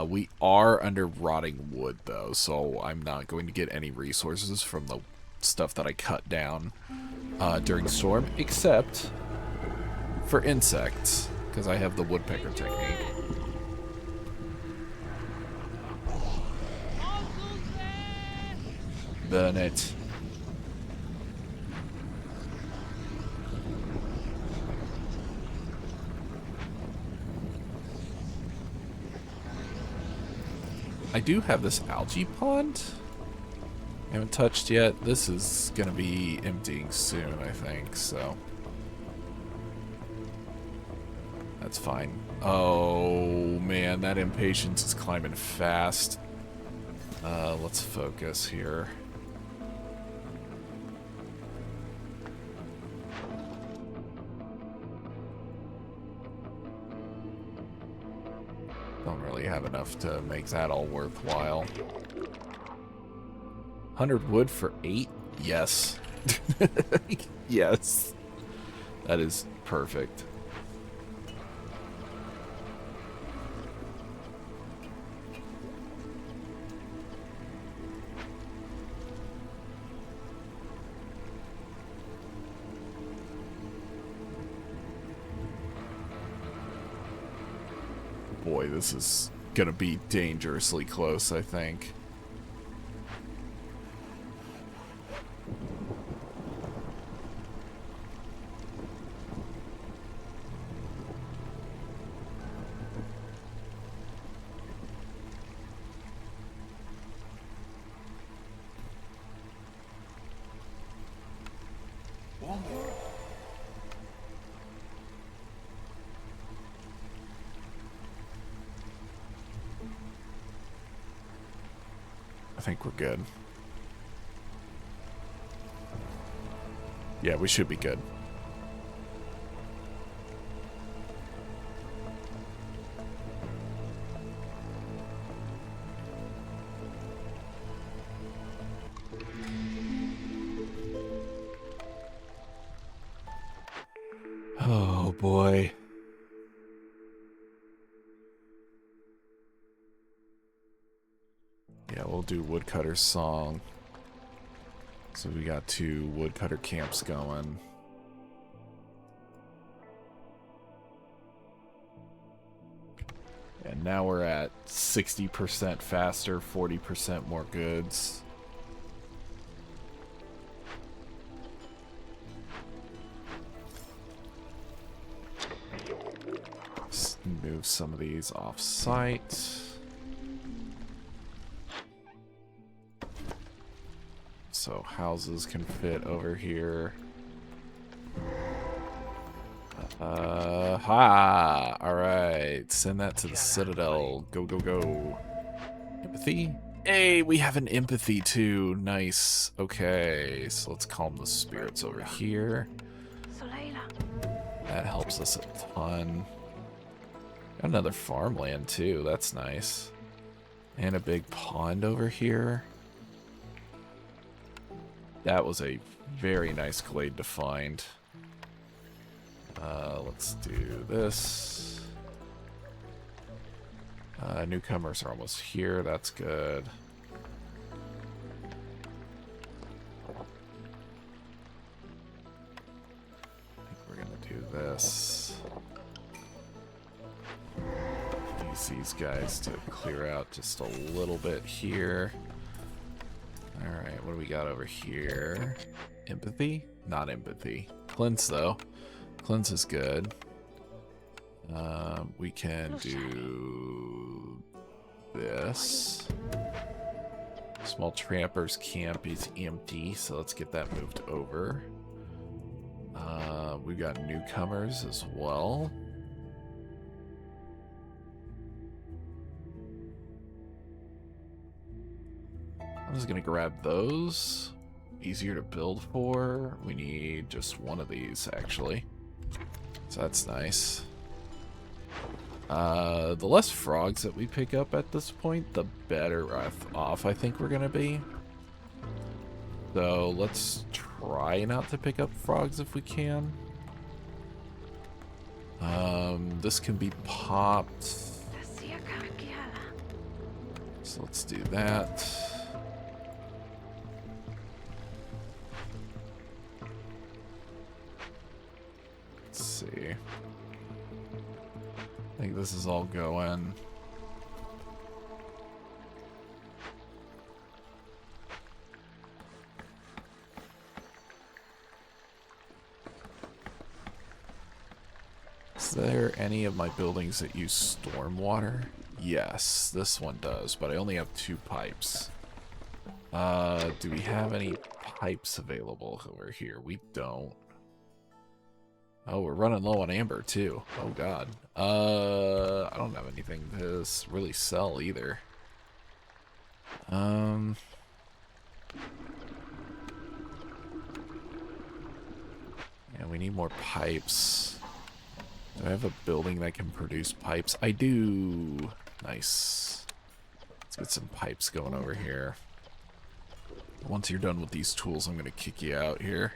We are under rotting wood, though, so I'm not going to get any resources from the stuff that I cut down during storm, except for insects, because I have the woodpecker technique. Burn it. I do have this algae pond. I haven't touched yet. This is going to be emptying soon, I think, so. That's fine. Oh, man, that impatience is climbing fast. Let's focus here. Don't really have enough to make that all worthwhile. 100 wood for 8? Yes. Yes. That is perfect. Boy, this is gonna be dangerously close, I think. I think we're good. Yeah, we should be good. Oh boy. Yeah, we'll do Woodcutter's Song. So we got 2 woodcutter camps going. And now we're at 60% faster, 40% more goods. Let's move some of these off-site. So houses can fit over here. Ha! Alright, send that to the Citadel. Go, go, go. Empathy? Hey, we have an empathy too. Nice. Okay, so let's calm the spirits over here. That helps us a ton. Got another farmland too. That's nice. And a big pond over here. That was a very nice glade to find. Let's do this. Newcomers are almost here. That's good. I think we're gonna do this. Use these guys to clear out just a little bit here. Alright, what do we got over here? Empathy? Not empathy. Cleanse, though. Cleanse is good. We can do this. Small Trampers camp is empty, so let's get that moved over. We've got newcomers as well. I'm just gonna grab those. Easier to build for. We need just one of these, actually. So that's nice. The less frogs that we pick up at this point, the better off I think we're gonna be. So let's try not to pick up frogs if we can. This can be popped. So let's do that. Let's see. I think this is all going. Is there any of my buildings that use stormwater? Yes, this one does, but I only have 2 pipes. Do we have any pipes available over here? We don't. Oh, we're running low on amber too. Oh god. I don't have anything to really sell either. Yeah, we need more pipes. Do I have a building that can produce pipes? I do. Nice. Let's get some pipes going over here. Once you're done with these tools, I'm going to kick you out here.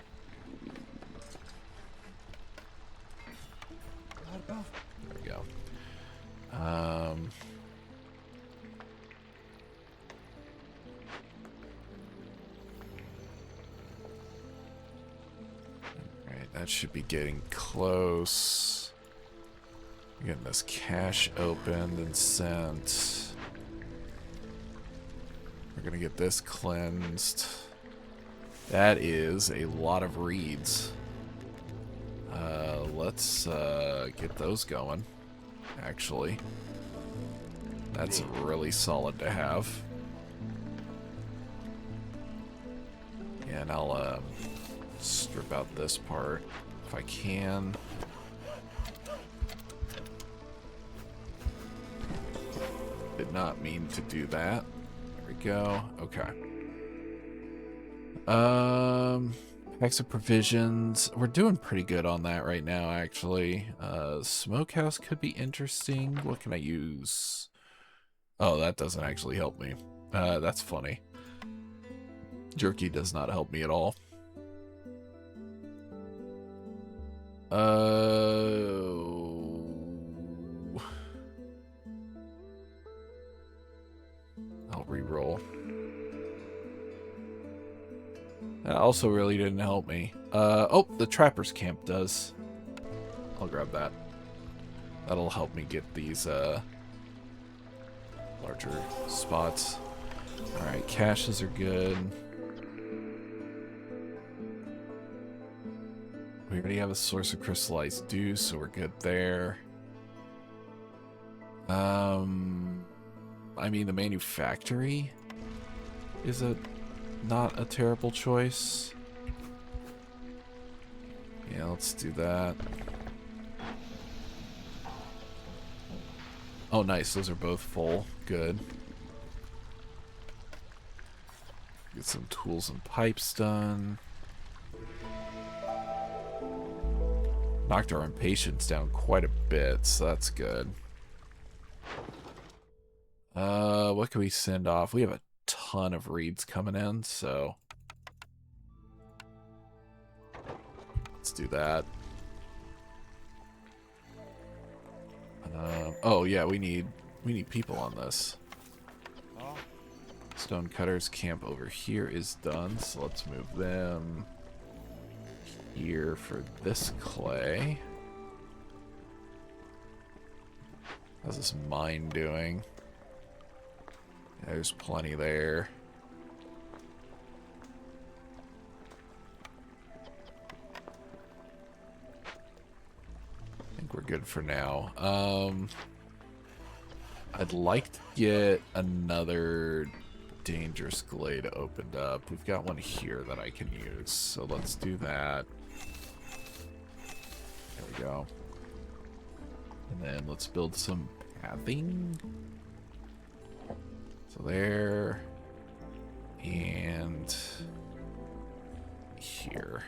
There we go. Alright, that should be getting close. We're getting this cache opened and sent. We're gonna get this cleansed. That is a lot of reeds. Let's get those going, actually. That's really solid to have. And I'll strip out this part if I can. Did not mean to do that. There we go. Okay. Packs of provisions. We're doing pretty good on that right now, actually. Smokehouse could be interesting. What can I use? Oh, that doesn't actually help me. That's funny. Jerky does not help me at all. I'll re-roll. That also really didn't help me. Oh, the Trapper's Camp does. I'll grab that. That'll help me get these larger spots. Alright, caches are good. We already have a source of crystallized dew, so we're good there. I mean, the manufactory is not a terrible choice. Yeah, let's do that. Oh, nice. Those are both full. Good. Get some tools and pipes done. Knocked our impatience down quite a bit, so that's good. What can we send off? We have a ton of reeds coming in, so let's do that. Oh yeah, we need people on this. Stonecutters camp over here is done, so let's move them here for this clay. How's this mine doing? Yeah, there's plenty there. I think we're good for now. I'd like to get another dangerous glade opened up. We've got one here that I can use, so let's do that. There we go. And then let's build some pathing. So there. And here.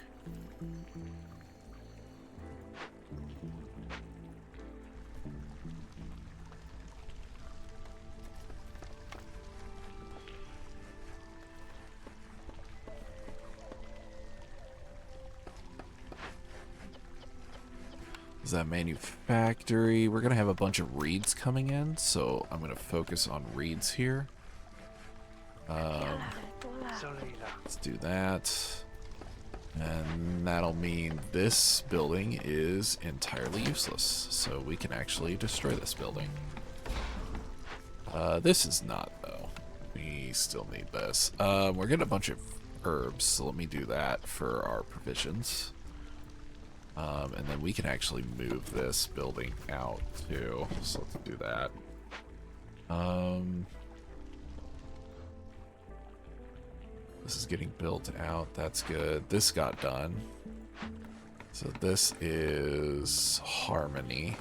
Is that manufactory? We're gonna have a bunch of reeds coming in, so I'm gonna focus on reeds here. Let's do that. And that'll mean this building is entirely useless, so we can actually destroy this building. This is not, though. We still need this. We're getting a bunch of herbs, so let me do that for our provisions. And then we can actually move this building out, too. So let's do that. This is getting built out. That's good. This got done. So this is Harmony.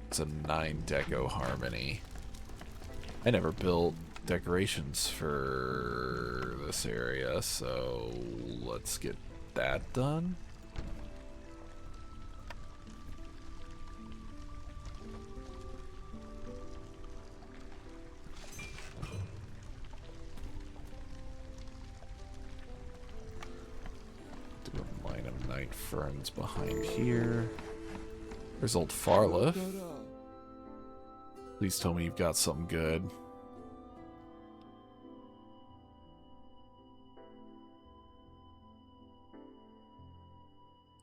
It's a 9 deco Harmony. I never built decorations for this area, so let's get that done. Do a line of night ferns behind here. There's old Farliff. Please tell me you've got something good.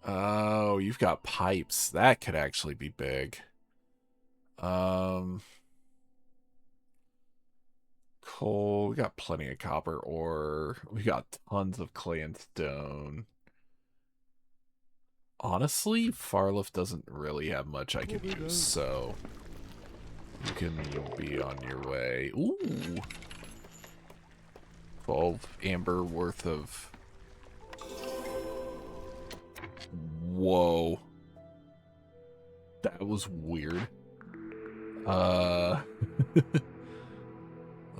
Oh, you've got pipes. That could actually be big. Coal. We got plenty of copper ore. We got tons of clay and stone. Honestly, Farliff doesn't really have much I can use, so you can be on your way. Ooh. 12 amber worth of... Whoa. That was weird. Let's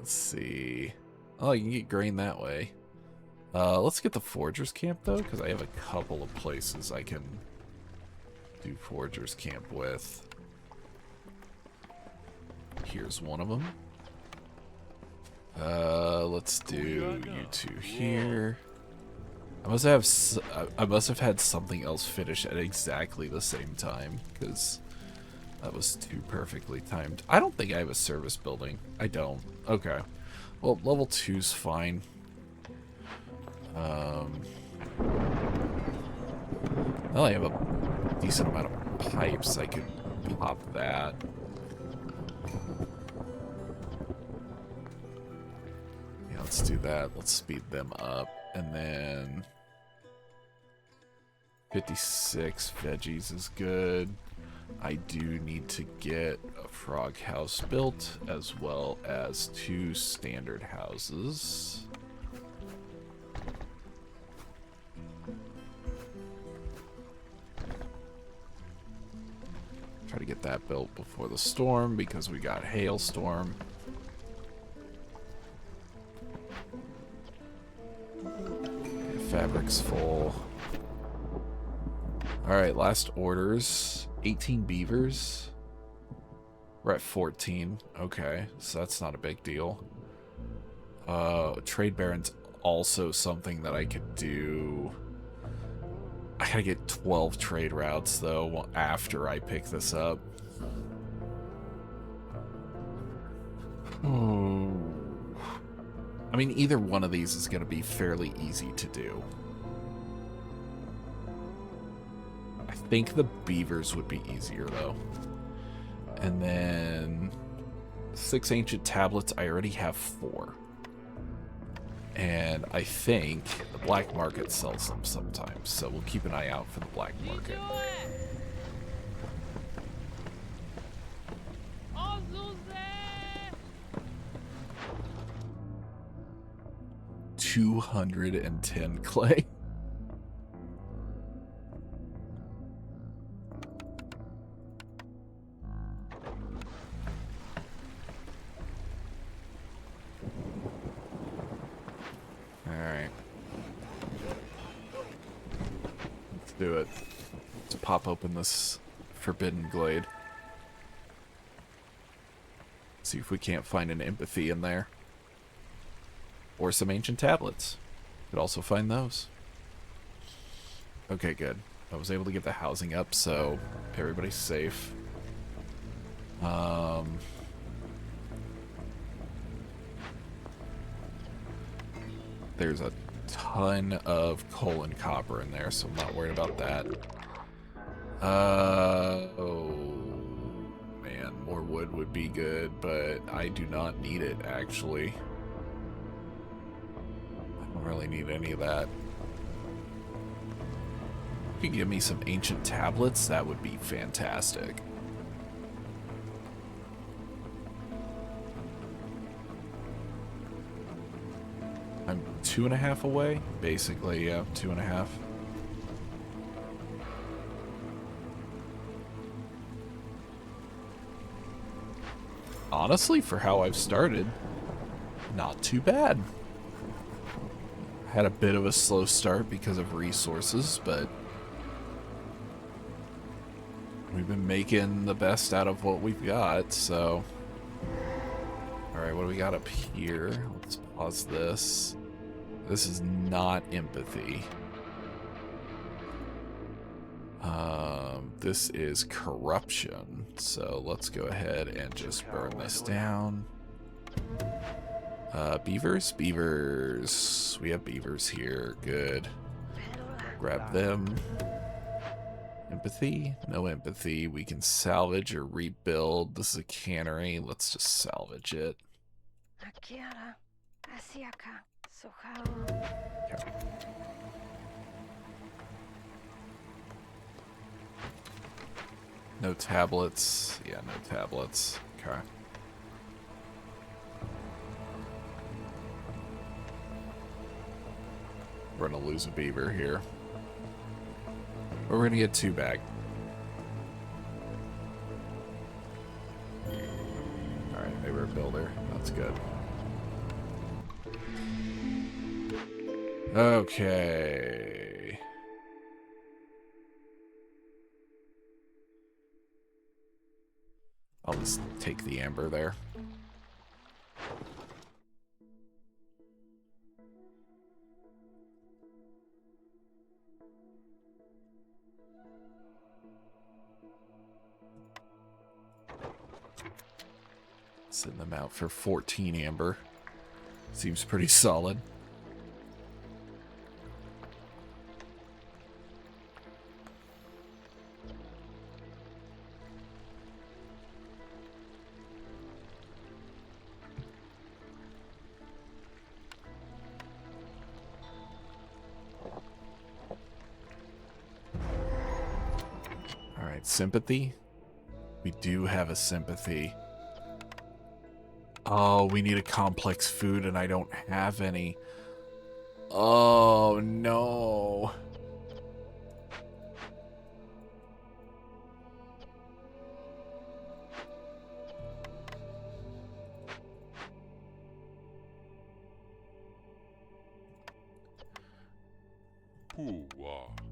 see. Oh, you can get grain that way. Let's get the Forger's Camp, though, because I have a couple of places I can do Forger's Camp with. Here's one of them. Let's do you two here. I must have had something else finish at exactly the same time, because that was too perfectly timed. I don't think I have a service building. I don't. Okay. Well, level 2's fine. I only have a decent amount of pipes. I could pop that. Yeah, let's do that. Let's speed them up. And then 56 veggies is good. I do need to get a frog house built, as well as 2 standard houses. Try to get that built before the storm because we got hailstorm. Okay, fabric's full. Alright, last orders. 18 beavers. We're at 14. Okay, so that's not a big deal. Trade baron's also something that I could do. I gotta get 12 trade routes, though, after I pick this up. I mean, either one of these is gonna be fairly easy to do. I think the beavers would be easier, though. And then 6 ancient tablets. I already have 4. And I think the black market sells them sometimes, so we'll keep an eye out for the black market. 210 clay. Do it. Let's pop open this forbidden glade. See if we can't find an empathy in there. Or some ancient tablets. Could also find those. Okay, good. I was able to get the housing up, so everybody's safe. There's a ton of coal and copper in there, so I'm not worried about that. Oh man, more wood would be good, but I do not need it, actually. I don't really need any of that. If you could give me some ancient tablets, that would be fantastic. I'm 2.5 away? Basically, yeah, 2.5. Honestly, for how I've started, not too bad. Had a bit of a slow start because of resources, but we've been making the best out of what we've got, so... Alright, what do we got up here? Let's pause this. This is not empathy. This is corruption. So let's go ahead and just burn this down. Beavers? Beavers. We have beavers here. Good. Grab them. Empathy? No empathy. We can salvage or rebuild. This is a cannery. Let's just salvage it. Okay. No tablets. Yeah, no tablets. Okay. We're gonna lose a beaver here. But we're gonna get 2 back. Alright, they were a builder. That's good. Okay. I'll just take the amber there. Send them out for 14 amber. Seems pretty solid. Alright, sympathy. We do have a sympathy. Oh, we need a complex food and I don't have any. Oh, no.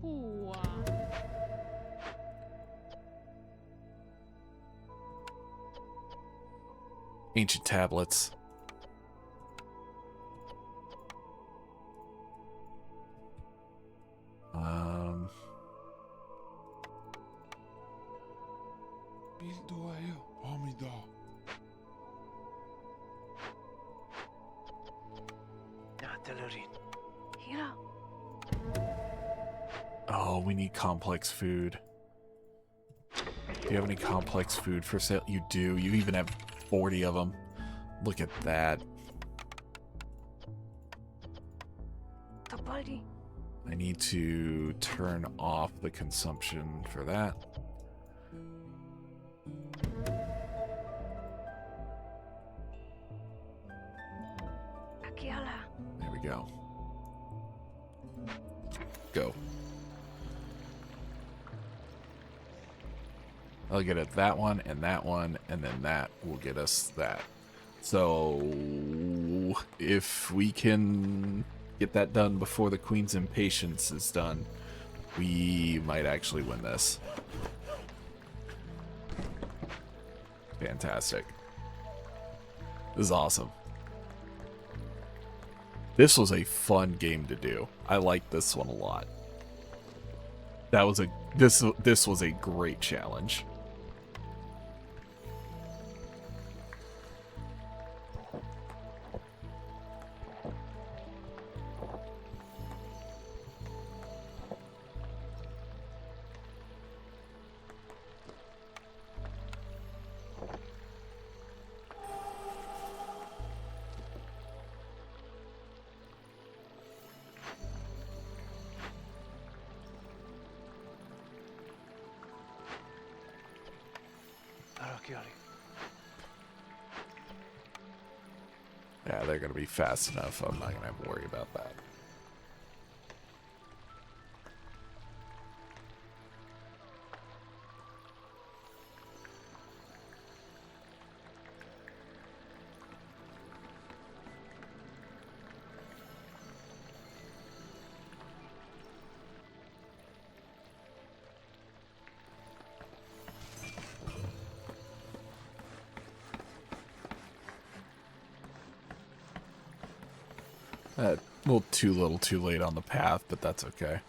Ooh. Ancient tablets. Oh, we need complex food. Do you have any complex food for sale? You do. You even have 40 of them. Look at that. I need to turn off the consumption for that. There we go. Go. I'll get it that one, and then that will get us that. So, if we can get that done before the Queen's Impatience is done, we might actually win this. Fantastic. This is awesome. This was a fun game to do. I liked this one a lot. That was this was a great challenge. Yeah, they're gonna be fast enough. I'm not gonna have to worry about that. A little too late on the path, but that's okay.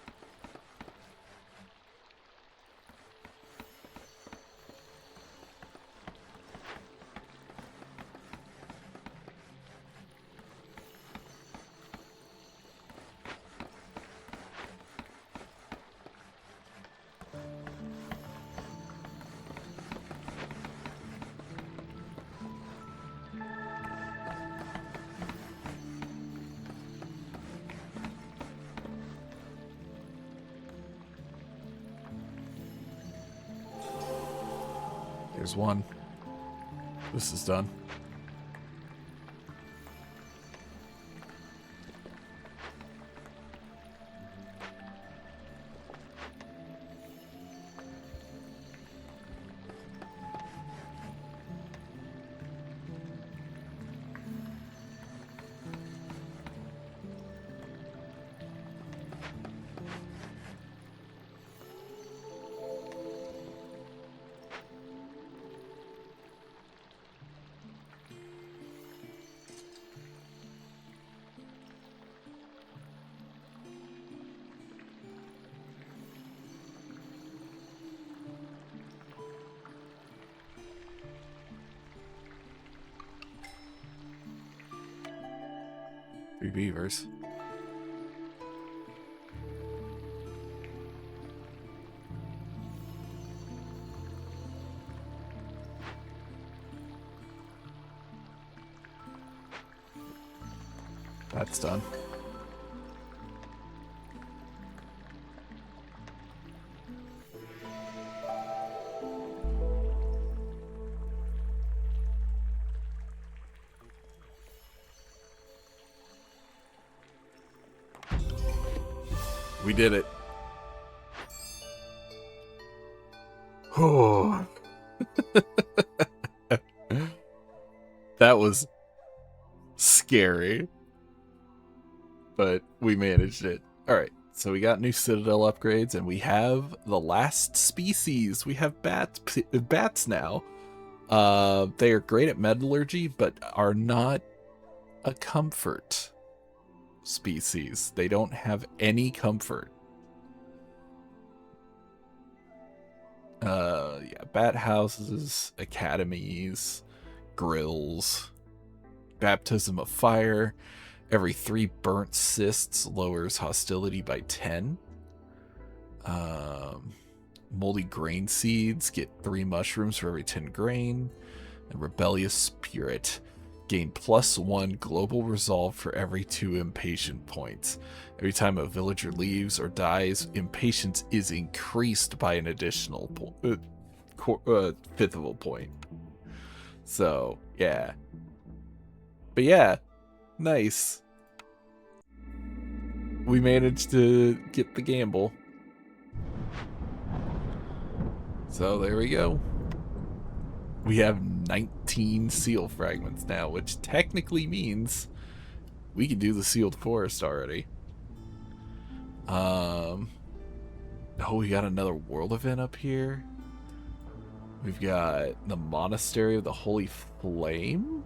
Here's one. This is done. Three beavers. That's done. We did it. Oh. That was scary. But we managed it. All right. So we got new Citadel upgrades, and we have the last species. We have bats now. They are great at metallurgy, but are not a comfort species. They don't have any comfort. Yeah, bat houses, academies, grills, baptism of fire. Every 3 burnt cysts lowers hostility by 10. Moldy grain seeds get 3 mushrooms for every 10 grain. And rebellious spirit gain +1 global resolve for every 2 impatient points. Every time a villager leaves or dies, impatience is increased by an additional 1/5 of a point. So, yeah. But yeah, nice. We managed to get the gamble. So there we go. We have 19 seal fragments now, which technically means we can do the sealed forest already. Oh, we got another world event up here. We've got the Monastery of the Holy Flame.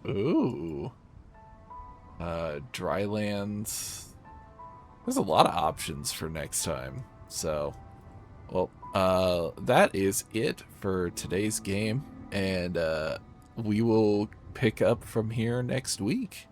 Ooh. Drylands. There's a lot of options for next time. So, well, that is it for today's game. And we will pick up from here next week.